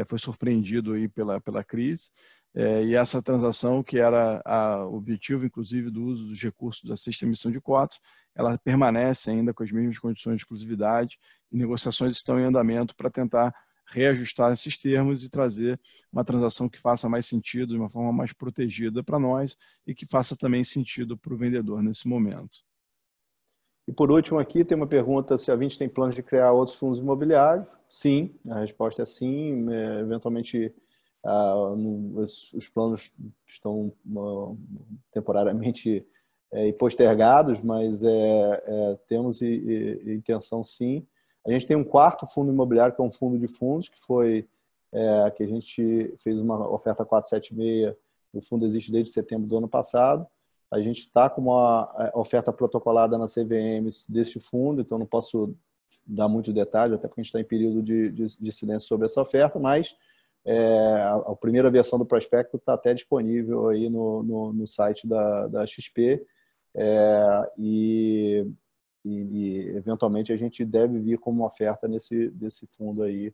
foi surpreendido aí pela crise. E essa transação, que era o objetivo, inclusive, do uso dos recursos da sexta emissão de cotas, ela permanece ainda com as mesmas condições de exclusividade e negociações estão em andamento para tentar reajustar esses termos e trazer uma transação que faça mais sentido, de uma forma mais protegida para nós e que faça também sentido para o vendedor nesse momento. E por último aqui tem uma pergunta se a Vinci tem planos de criar outros fundos imobiliários. Sim, a resposta é sim. Eventualmente os planos estão temporariamente postergados, mas temos intenção sim. A gente tem um quarto fundo imobiliário, que é um fundo de fundos, que foi que a gente fez uma oferta 476, o fundo existe desde setembro do ano passado. A gente está com uma oferta protocolada na CVM deste fundo, então não posso dar muitos detalhes, até porque a gente está em período de silêncio sobre essa oferta, mas a primeira versão do prospecto está até disponível aí no site da XP, e eventualmente a gente deve vir como uma oferta desse fundo aí,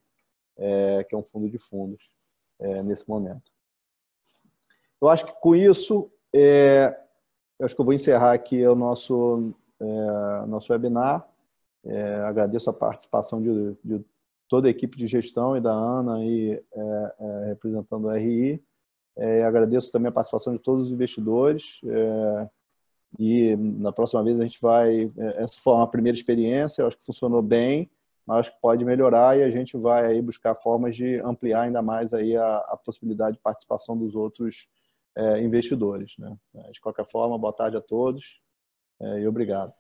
que é um fundo de fundos nesse momento. Eu acho que com isso eu acho que eu vou encerrar aqui o nosso webinar. Agradeço a participação de toda a equipe de gestão e da Ana aí, representando o RI. Agradeço também a participação de todos os investidores. E na próxima vez a gente vai... Essa foi uma primeira experiência, eu acho que funcionou bem, mas acho que pode melhorar e a gente vai aí buscar formas de ampliar ainda mais aí a possibilidade de participação dos outros investidores, né? De qualquer forma, boa tarde a todos e obrigado.